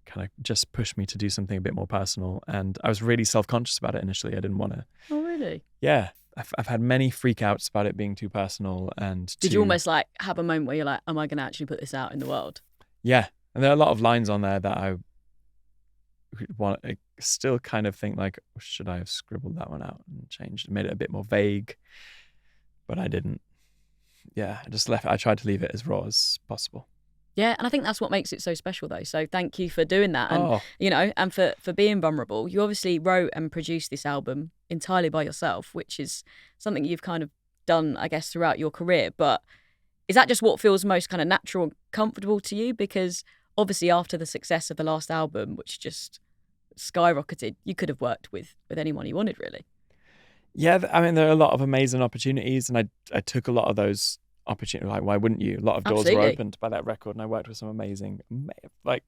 kind of just pushed me to do something a bit more personal. And I was really self-conscious about it initially. I didn't want to. Oh, really? Yeah. I've had many freakouts about it being too personal. And did you almost like have a moment where you're like, am I going to actually put this out in the world? Yeah. And there are a lot of lines on there that I still kind of think like, should I have scribbled that one out and changed, made it a bit more vague? But I didn't. Yeah, I tried to leave it as raw as possible. Yeah, and I think that's what makes it so special though. So thank you for doing that. And and for being vulnerable. You obviously wrote and produced this album entirely by yourself, which is something you've kind of done, I guess, throughout your career. But is that just what feels most kind of natural and comfortable to you? Because obviously after the success of the last album, which just skyrocketed, you could have worked with anyone you wanted, really. Yeah, I mean, there are a lot of amazing opportunities, and I took a lot of those opportunities. Like, why wouldn't you? A lot of doors were opened by that record, and I worked with some amazing, like,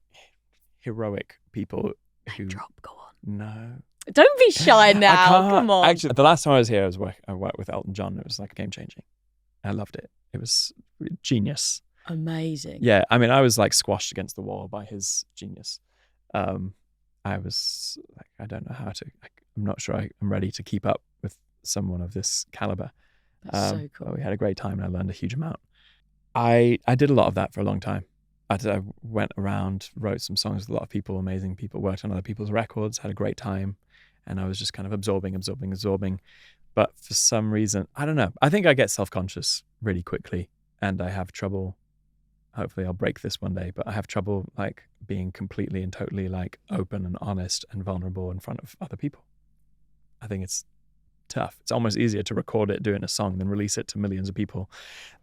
heroic people who... Drop, go on. No. Don't be shy now, come on. Actually, the last time I was here, I worked with Elton John. It was like game-changing. I loved it. It was genius. Amazing. Yeah, I mean, I was like squashed against the wall by his genius. I was like, I don't know how to. I'm not sure I'm ready to keep up with someone of this caliber. That's so cool. But we had a great time, and I learned a huge amount. I did a lot of that for a long time. I went around, wrote some songs with a lot of people, amazing people, worked on other people's records, had a great time, and I was just kind of absorbing. But for some reason, I don't know. I think I get self-conscious really quickly, and I have trouble hopefully I'll break this one day, but I have trouble like being completely and totally like open and honest and vulnerable in front of other people. I think it's tough. It's almost easier to record it, do it in a song, than release it to millions of people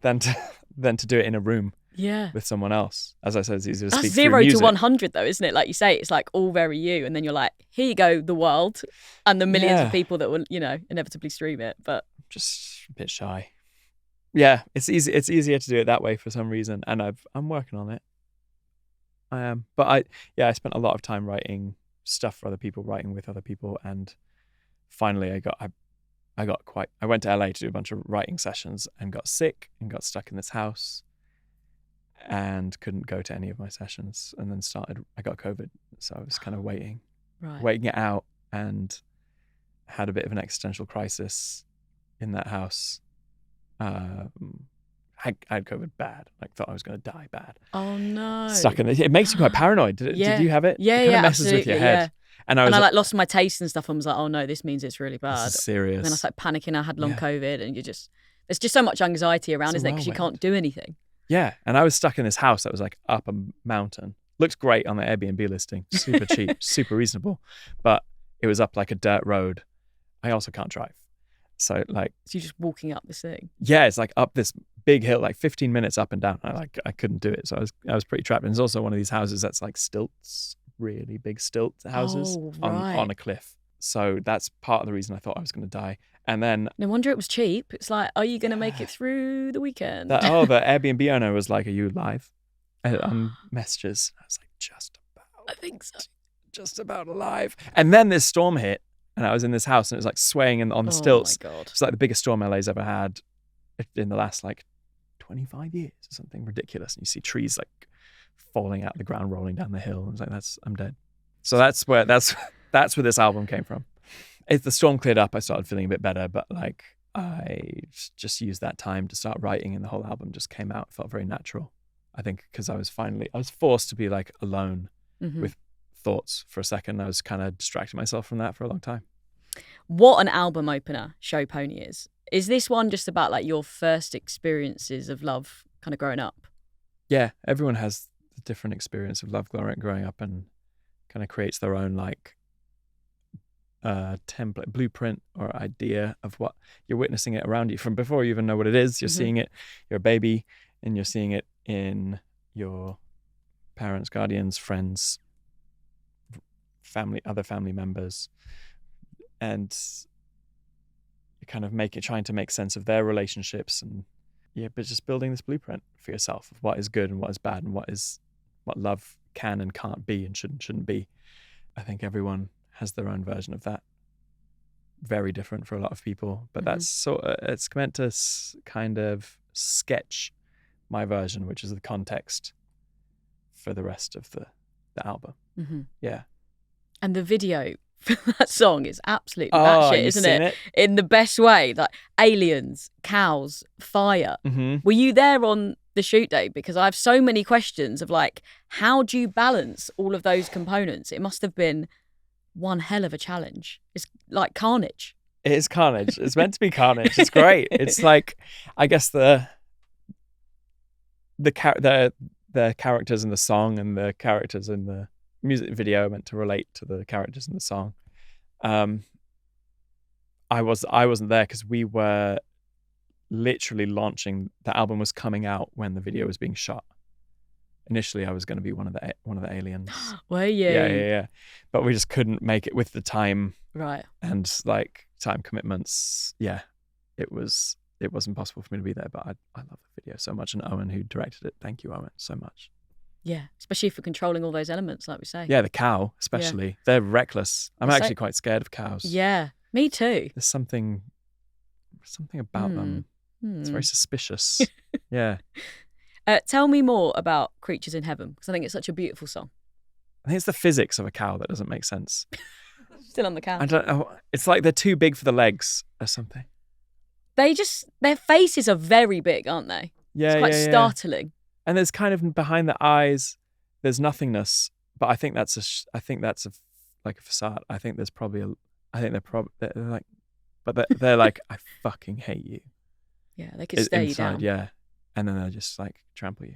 than to do it in a room with someone else. As I said, it's easier to speak through music. 0 to 100 though, isn't it? Like you say, it's like all very you, and then you're like, here you go, the world, and the millions of people that will, inevitably stream it. But just a bit shy. Yeah, it's easy. It's easier to do it that way for some reason, and I'm working on it. I am, but I spent a lot of time writing stuff for other people, writing with other people, and finally I went to LA to do a bunch of writing sessions and got sick and got stuck in this house and couldn't go to any of my sessions, and then I got COVID, so I was kind of waiting it out, and had a bit of an existential crisis in that house. I had COVID bad, like thought I was going to die bad. Oh no! Stuck in it. It makes you quite paranoid. Did you have it? Yeah, it kind of messes with your head. Yeah. And I like lost my taste and stuff, and was like, oh no, this means it's really bad. This is serious. And then I was like panicking. I had long COVID, and there's just so much anxiety around, isn't it? Because you can't do anything. Yeah, and I was stuck in this house that was like up a mountain. Looks great on the Airbnb listing. Super cheap, super reasonable, but it was up like a dirt road. I also can't drive. So you're just walking up this thing. Yeah, it's like up this big hill, like 15 minutes up and down. I couldn't do it, so I was pretty trapped. And it's also one of these houses that's like stilts, really big stilt houses on a cliff. So that's part of the reason I thought I was going to die. And then no wonder it was cheap. It's like, are you going to make it through the weekend? The Airbnb owner was like, "Are you live?" On messages. I was like, "Just about." I think so. Just about alive. And then this storm hit. And I was in this house, and it was like swaying on the stilts. Oh my God. It's like the biggest storm LA's ever had in the last like 25 years or something ridiculous. And you see trees like falling out of the ground, rolling down the hill. And I was like, I'm dead. So that's where this album came from. If the storm cleared up, I started feeling a bit better, but like I just used that time to start writing, and the whole album just came out. It felt very natural. I think because I was forced to be like alone with thoughts for a second. I was kind of distracting myself from that for a long time. What an album opener Show Pony is. Is this one just about like your first experiences of love kind of growing up? Yeah, everyone has a different experience of love growing up, and kind of creates their own like template, blueprint or idea of what you're witnessing it around you from before you even know what it is. You're seeing it, you're a baby, and you're seeing it in your parents, guardians, friends, other family members, and you kind of trying to make sense of their relationships, and but just building this blueprint for yourself of what is good and what is bad, and what love can and can't be and shouldn't be. I think everyone has their own version of that. Very different for a lot of people, but that's it's meant to kind of sketch my version, which is the context for the rest of the album. Yeah. And the video for that song is absolutely batshit, isn't it? In the best way. Like aliens, cows, fire. Were you there on the shoot day? Because I have so many questions of like, how do you balance all of those components? It must have been one hell of a challenge. It's like carnage. It is carnage. It's meant to be carnage. It's great. It's like, I guess the characters in the song and the characters in the music video are meant to relate to the characters in the song. I wasn't there because we were literally launching. The album was coming out when the video was being shot. Initially, I was going to be one of the aliens. Were you? Yeah. But we just couldn't make it with the time, right? And like time commitments. Yeah, it was impossible for me to be there. But I love the video so much, and Owen, who directed it, thank you, Owen, so much. Yeah, especially for controlling all those elements, like we say. Yeah, the cow, especially. Yeah. They're reckless. I'm actually quite scared of cows. Yeah, me too. There's something about them. It's very suspicious. Yeah. Tell me more about Creatures in Heaven, because I think it's such a beautiful song. I think it's the physics of a cow that doesn't make sense. Still on the cow. I don't know. It's like they're too big for the legs or something. Their faces are very big, aren't they? Yeah, it's quite startling. And there's kind of behind the eyes, there's nothingness. But I think that's like a facade. I think they're like, but they're like, I fucking hate you. Yeah, they could stay inside, down. Yeah, and then they'll just like trample you.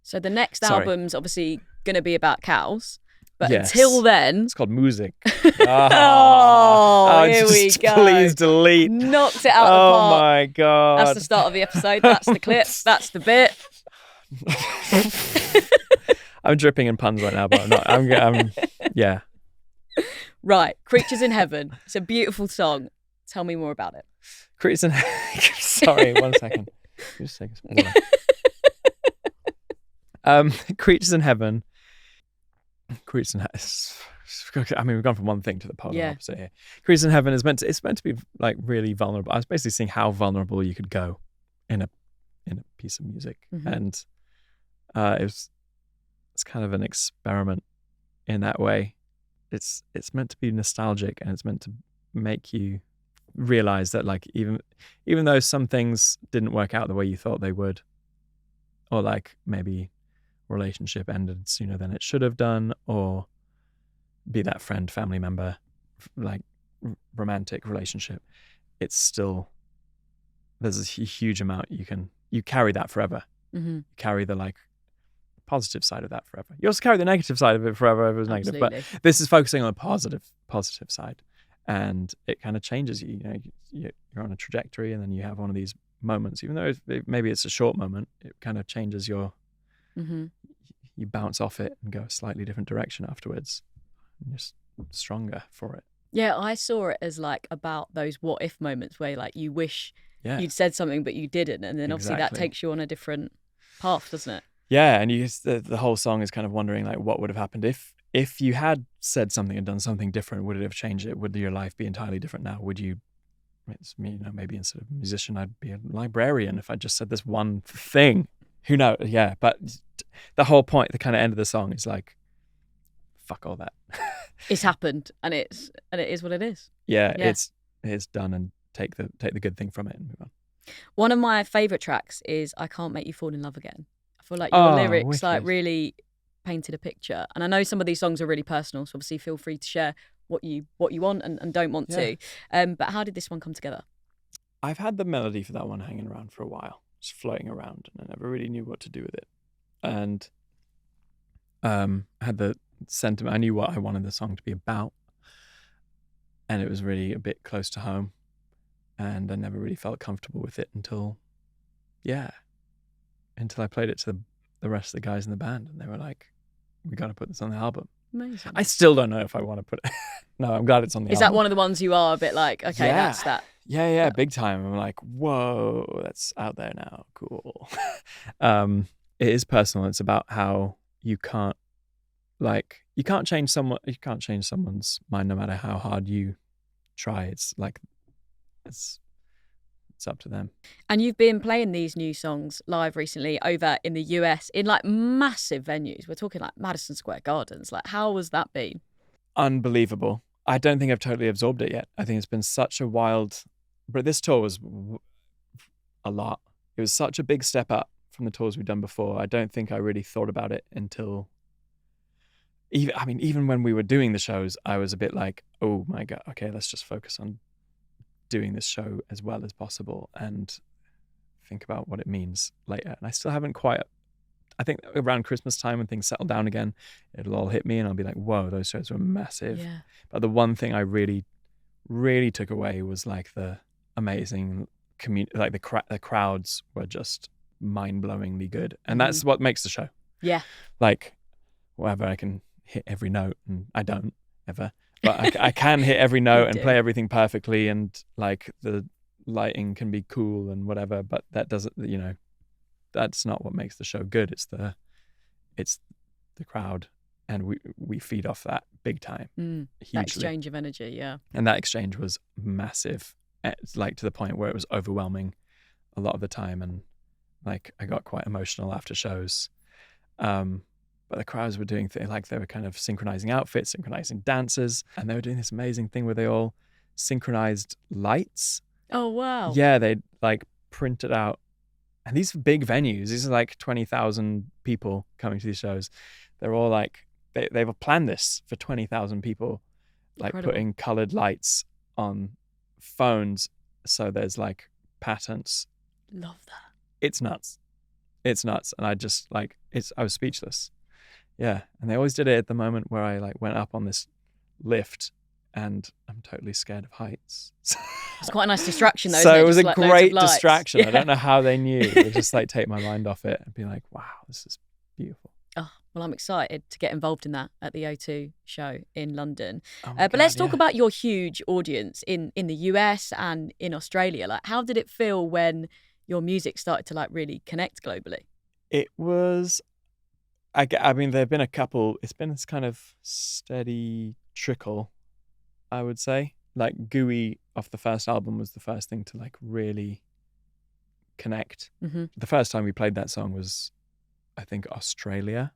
So the next Sorry. album's obviously going to be about cows. But Yes. until then... It's called Music. Here we go. Please delete. Knocked it out of the Oh park. my God. That's the start of the episode. That's the clip. That's the bit. I'm dripping in puns right now, but I'm not. Yeah. Right. Creatures in Heaven. It's a beautiful song. Tell me more about it. Creatures in Sorry, 1 second. Just take a water. Creatures in Heaven. Creatures in Heaven. I mean, we've gone from one thing to the polar opposite here. Creatures in Heaven is meant to be like really vulnerable. I was basically seeing how vulnerable you could go in a piece of music, and it's kind of an experiment in that way. It's meant to be nostalgic, and it's meant to make you realize that like even though some things didn't work out the way you thought they would, or like maybe relationship ended sooner than it should have done, or be that friend, family member, like romantic relationship, it's still, there's a huge amount you carry that forever. You carry the like positive side of that forever. You also carry the negative side of it forever if it was negative, but this is focusing on the positive side, and it kind of changes you. You're on a trajectory, and then you have one of these moments, even though maybe it's a short moment, it kind of changes your you bounce off it and go a slightly different direction afterwards. And you're stronger for it. Yeah, I saw it as like about those what if moments where like you wish you'd said something but you didn't, and then obviously that takes you on a different path, doesn't it? Yeah, and the whole song is kind of wondering like what would have happened if you had said something and done something different. Would it have changed it? Would your life be entirely different now? Would you? It's me, maybe instead of a musician, I'd be a librarian if I just said this one thing. Who knows? Yeah, but the whole point, the kind of end of the song is like, fuck all that. It's happened, and it is what it is. Yeah. It's done, and take the good thing from it and move on. One of my favourite tracks is "I Can't Make You Fall in Love Again." I feel like your lyrics wicked. like really painted a picture, and I know some of these songs are really personal, so obviously feel free to share what you want and don't want to. But how did this one come together? I've had the melody for that one hanging around for a while, just floating around, and I never really knew what to do with it. And I had the sentiment. I knew what I wanted the song to be about, and it was really a bit close to home. And I never really felt comfortable with it until I played it to the rest of the guys in the band, and they were like, "We got to put this on the album." Amazing. I still don't know if I want to put it. No, I'm glad it's on the album. Is that one of the ones you are a bit like, okay, that's that? Yeah, big time. I'm like, whoa, that's out there now. Cool. It is personal. It's about how you can't change someone's mind no matter how hard you try. It's like it's up to them. And you've been playing these new songs live recently over in the US in like massive venues. We're talking like Madison Square Gardens. Like, how has that been? Unbelievable. I don't think I've totally absorbed it yet. I think it's been such a wild, but this tour was a lot. It was such a big step up from the tours we've done before. I don't think I really thought about it until even when we were doing the shows, I was a bit like, oh my God, okay, let's just focus on doing this show as well as possible and think about what it means later. And I still haven't quite, I think around Christmas time when things settle down again, it'll all hit me and I'll be like, whoa, those shows were massive. Yeah. But the one thing I really, really took away was like the amazing community, like the crowds were just mind-blowingly good. And that's what makes the show. Yeah. Like, whatever, I can hit every note, and I don't ever, but I can hit every note and play everything perfectly, and like the lighting can be cool and whatever, but that doesn't, that's not what makes the show good. It's the crowd, and we feed off that big time. Hugely. That exchange of energy, yeah. And that exchange was massive. It's like to the point where it was overwhelming a lot of the time, and like I got quite emotional after shows. But the crowds were doing things like they were kind of synchronizing outfits, synchronizing dances, and they were doing this amazing thing where they all synchronized lights. Oh, wow. Yeah, they like printed out, and these big venues, these are like 20,000 people coming to these shows. They're all like, they've planned this for 20,000 people, like Incredible. Putting colored lights on phones. So there's like patterns. Love that. It's nuts. It's nuts. And I just I was speechless. Yeah. And they always did it at the moment where I went up on this lift, and I'm totally scared of heights. It's quite a nice distraction, though. So isn't it? it was Just a like loads of great lights. distraction. Yeah. I don't know how they knew. They just take my mind off it and be like, wow, this is beautiful. Oh, well, I'm excited to get involved in that at the O2 show in London. Oh But let's talk about your huge audience in the US and in Australia. Like, how did it feel when your music started to really connect globally? It was, I mean, there have been a couple, it's been this kind of steady trickle, I would say. Like Gooey off the first album was the first thing to really connect. Mm-hmm. The first time we played that song was, I think, Australia.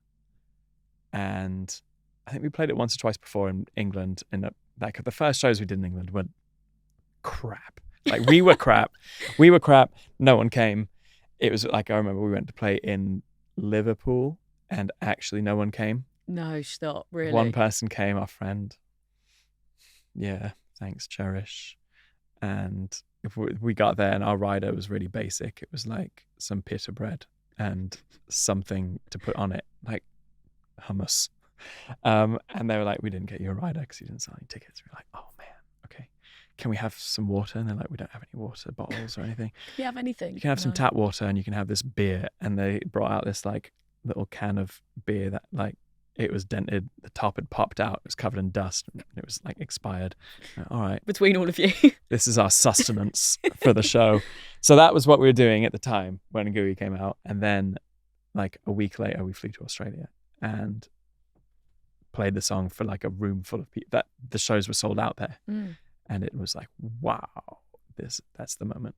And I think we played it once or twice before in England. And the first shows we did in England were crap. We were crap. We were crap. No one came. It was I remember we went to play in Liverpool and actually no one came. No, stop, really? One person came, our friend. Yeah, thanks, Cherish. And if we got there and our rider was really basic. It was some pita bread and something to put on it, hummus. And they were we didn't get you a rider because you didn't sell any tickets. We were oh man, okay. Can we have some water? And they're we don't have any water bottles or anything. Can we have anything? You can have some tap water and you can have this beer. And they brought out this little can of beer that it was dented, the top had popped out, it was covered in dust, and it was expired. All right. Between all of you. This is our sustenance for the show. So that was what we were doing at the time when Gooey came out. And then a week later we flew to Australia and played the song for a room full of people. That the shows were sold out there. Mm. And it was wow, that's the moment.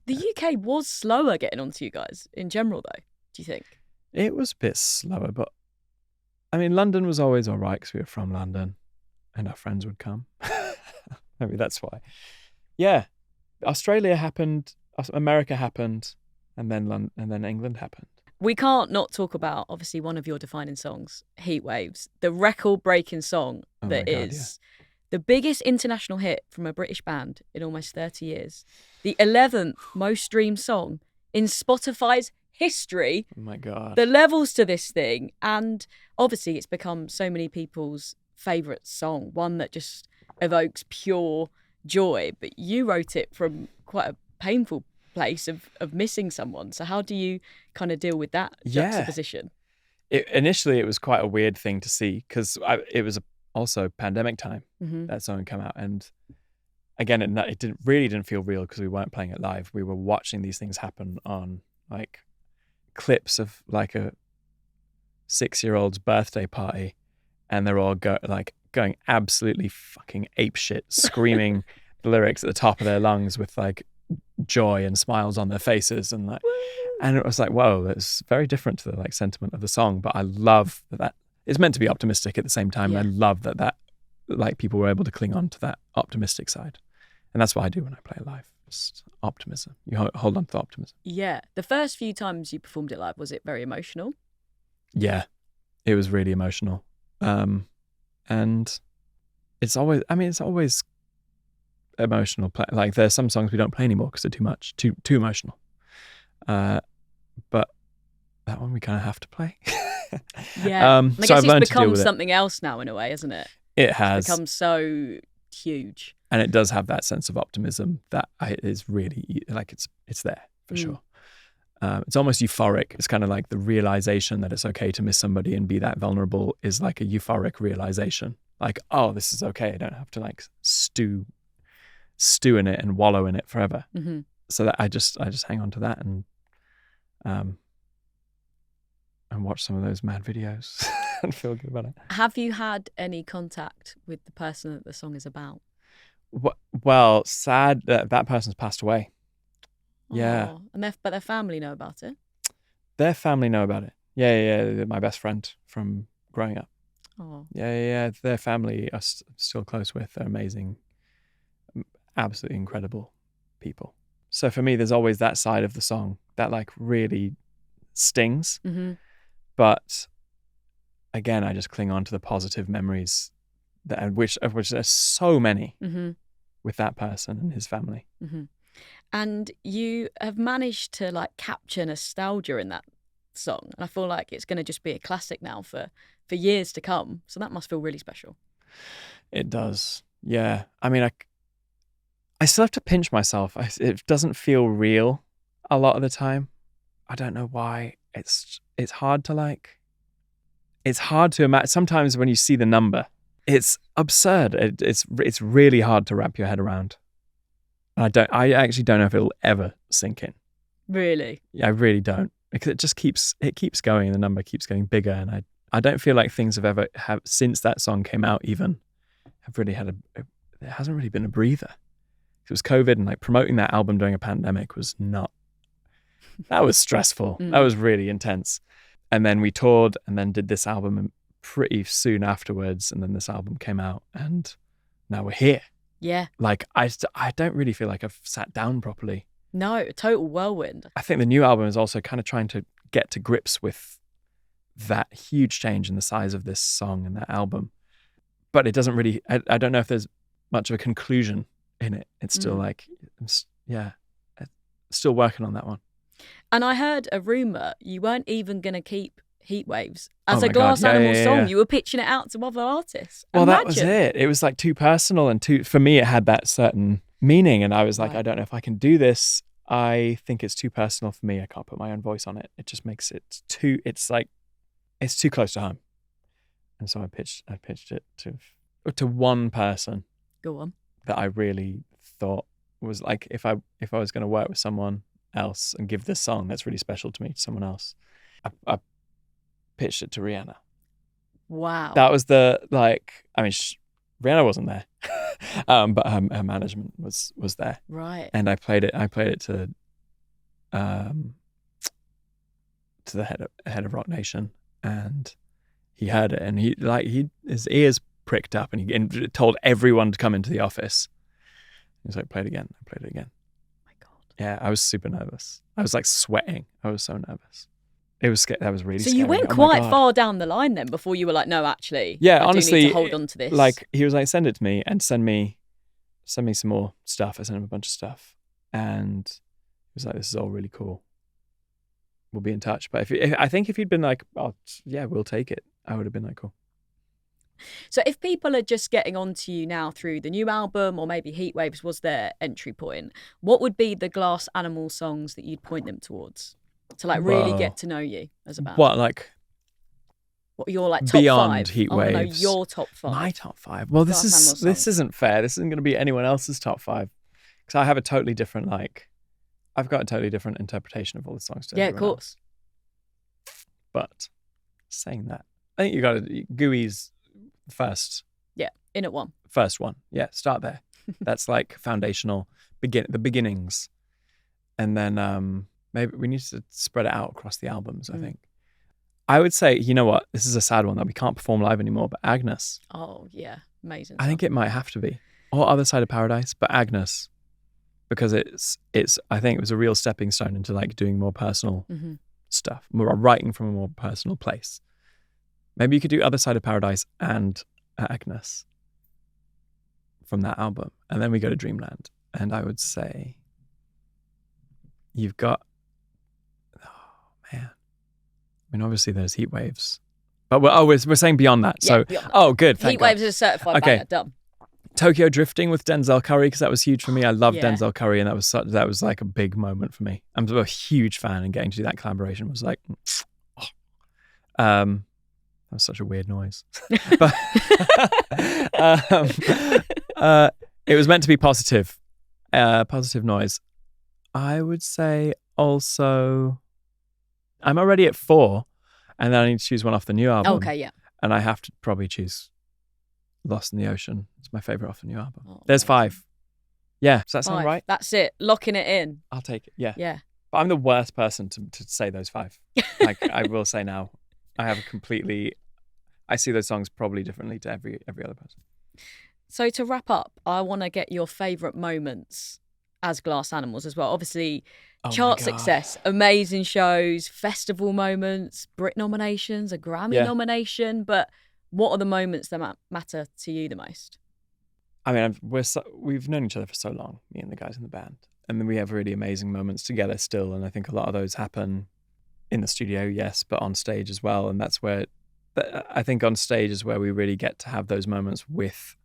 The UK was slower getting onto you guys in general, though, do you think? It was a bit slower, but I mean, London was always all right because we were from London and our friends would come. Maybe that's why. Yeah. Australia happened, America happened, and then England happened. We can't not talk about, obviously, one of your defining songs, Heatwaves, the record-breaking song the biggest international hit from a British band in almost 30 years. The 11th most streamed song in Spotify's history. Oh my God. The levels to this thing. And obviously it's become so many people's favourite song, one that just evokes pure joy. But you wrote it from quite a painful place of missing someone. So how do you kind of deal with that juxtaposition? Initially, it was quite a weird thing to see because it was also pandemic time. Mm-hmm. That song came out, and again, it didn't feel real because we weren't playing it live. We were watching these things happen on clips of a 6-year-old's birthday party, and they're all going absolutely fucking apeshit, screaming the lyrics at the top of their lungs with joy and smiles on their faces, and and it was whoa, it's very different to the sentiment of the song. But I love that it's meant to be optimistic at the same time. Yeah. And I love that people were able to cling on to that optimistic side. And that's what I do when I play live. Just optimism. You hold on to the optimism. Yeah. The first few times you performed it live, was it very emotional? Yeah, it was really emotional. And it's always emotional. There's some songs we don't play anymore because they're too much, too emotional. But that one we kind of have to play. Yeah. I guess I've learned it's become to deal with something else now in a way, hasn't it? It has. It's become so huge. And it does have that sense of optimism that is really it's there for sure. It's almost euphoric. It's kind of the realization that it's okay to miss somebody and be that vulnerable is a euphoric realization. Oh, this is okay. I don't have to stew in it and wallow in it forever. Mm-hmm. So that I just hang on to that and watch some of those mad videos and feel good about it. Have you had any contact with the person that the song is about? Well, sad that person's passed away. Yeah. And their family know about it? Their family know about it. Yeah. My best friend from growing up. Oh. Yeah. Their family are still close with. They're amazing, absolutely incredible people. So for me, there's always that side of the song that really stings. Mm-hmm. But again, I just cling on to the positive memories of which there's so many mm-hmm. with that person and his family. Mm-hmm. And you have managed to like capture nostalgia in that song. And I feel like it's going to just be a classic now for years to come. So that must feel really special. It does. Yeah. I mean, I still have to pinch myself. It doesn't feel real a lot of the time. I don't know why. It's hard to it's hard to imagine. Sometimes when you see the number, it's absurd. It's really hard to wrap your head around. I actually don't know if it'll ever sink in. Really? Yeah, I really don't, because it keeps going, and the number keeps getting bigger, and I don't feel like things have since that song came out even have really there hasn't really been a breather. It was COVID, and like promoting that album during a pandemic was that was stressful. That was really intense. And then we toured and then did this album pretty soon afterwards, and then this album came out, and now we're here. Yeah. Like, I don't really feel like I've sat down properly. No, total whirlwind. I think the new album is also kind of trying to get to grips with that huge change in the size of this song and that album. But it doesn't really, I don't know if there's much of a conclusion in it. It's still still working on that one. And I heard a rumour you weren't even going to keep Heatwaves as a God. Glass Animal song. Yeah. You were pitching it out to other artists. Well, Imagine. that was it. It was like too personal, and for me, it had that certain meaning. And I was like, Right. I don't know if I can do this. I think it's too personal for me. I can't put my own voice on it. It just makes it's too close to home. And so I pitched it to one person. Go on. That I really thought was like, if I was going to work with someone else and give this song that's really special to me to someone else, I pitched it to Rihanna. Wow. That was Rihanna wasn't there, but her management was there. Right. And I played it to the head of Rock Nation, and he heard it, and his ears pricked up, and he told everyone to come into the office. He was like, play it again. I played it again. Oh my God. Yeah, I was super nervous. I was like sweating. I was so nervous. That was really So scary. you went quite far down the line then before you were like, no, actually, yeah, I honestly, do need to hold on to this. Like, he was like, send it to me and send me some more stuff. I sent him a bunch of stuff, and he was like, this is all really cool. We'll be in touch. But I think if he'd been like, oh yeah, we'll take it, I would have been like, cool. So if people are just getting onto you now through the new album, or maybe Heatwaves was their entry point, what would be the Glass Animal songs that you'd point them towards to like really get to know you as a band? What, like? What are your like top beyond five? Heatwaves? I want to know your top five. My top five. Well, this isn't fair. This isn't going to be anyone else's top five, because I have a totally different I've got a totally different interpretation of all the songs. To yeah, of course. Else. But saying that, I think you got Gooey's first. Yeah, in at one. First one. Yeah, start there. That's like foundational, the beginnings. And then maybe we need to spread it out across the albums, I think. I would say, you know what, this is a sad one that we can't perform live anymore, but Agnes. Oh, yeah, amazing. I think it might have to be. Or Other Side of Paradise, but Agnes. Because I think it was a real stepping stone into like doing more personal stuff, more writing from a more personal place. Maybe you could do Other Side of Paradise and Agnes from that album. And then we go to Dreamland. And I would say you've got, oh man. I mean, obviously there's Heatwaves. But we're saying beyond that. So, beyond that. Oh, good. Thank God. Heatwaves is a certified banger. Done. Tokyo Drifting with Denzel Curry, because that was huge for me. I love Denzel Curry, and that was like a big moment for me. I'm a huge fan, and getting to do that collaboration was like, that was such a weird noise. But it was meant to be positive noise. I would say also, I'm already at 4, and then I need to choose one off the new album. Okay, yeah. And I have to probably choose Lost in the Ocean. It's my favourite off the new album. Oh, There's amazing. 5. Yeah, does that sound 5. right? That's it. Locking it in. I'll take it. Yeah. Yeah. But I'm the worst person to say those 5. Like, I will say now, I see those songs probably differently to every other person. So to wrap up, I want to get your favourite moments as Glass Animals as well. Obviously, chart success, amazing shows, festival moments, Brit nominations, a Grammy nomination. But what are the moments that matter to you the most? I mean, we've known each other for so long, me and the guys in the band. And then we have really amazing moments together still. And I think a lot of those happen in the studio, yes, but on stage as well. And that's where, I think on stage is where we really get to have those moments with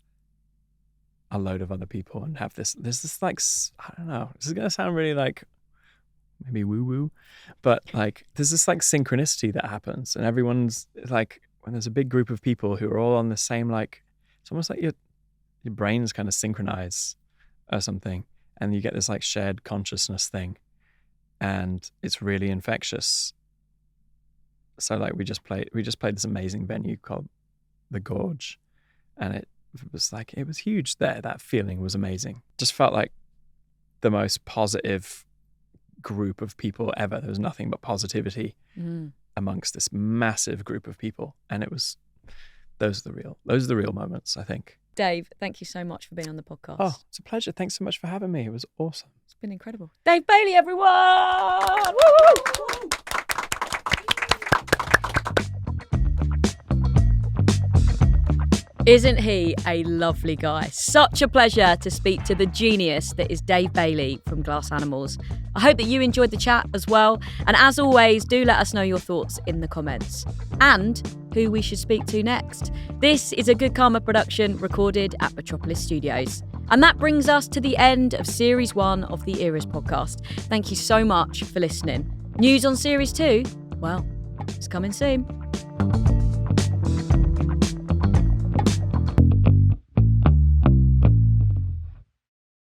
a load of other people and have there's this like, I don't know, this is going to sound really like maybe woo-woo, but like there's this like synchronicity that happens, and everyone's like, when there's a big group of people who are all on the same, like, it's almost like your brains kind of synchronize or something, and you get this like shared consciousness thing, and it's really infectious. So like we just played this amazing venue called the Gorge, and it was huge there. That feeling was amazing. Just felt like the most positive group of people ever. There was nothing but positivity amongst this massive group of people, and those are the real moments, I think. Dave, thank you so much for being on the podcast. Oh, it's a pleasure. Thanks so much for having me. It was awesome. It's been incredible. Dave Bayley, everyone! Woo-hoo! Isn't he a lovely guy? Such a pleasure to speak to the genius that is Dave Bayley from Glass Animals. I hope that you enjoyed the chat as well. And as always, do let us know your thoughts in the comments. And who we should speak to next. This is a Good Karma production recorded at Metropolis Studios. And that brings us to the end of Series 1 of the Eras podcast. Thank you so much for listening. News on Series 2? Well, it's coming soon.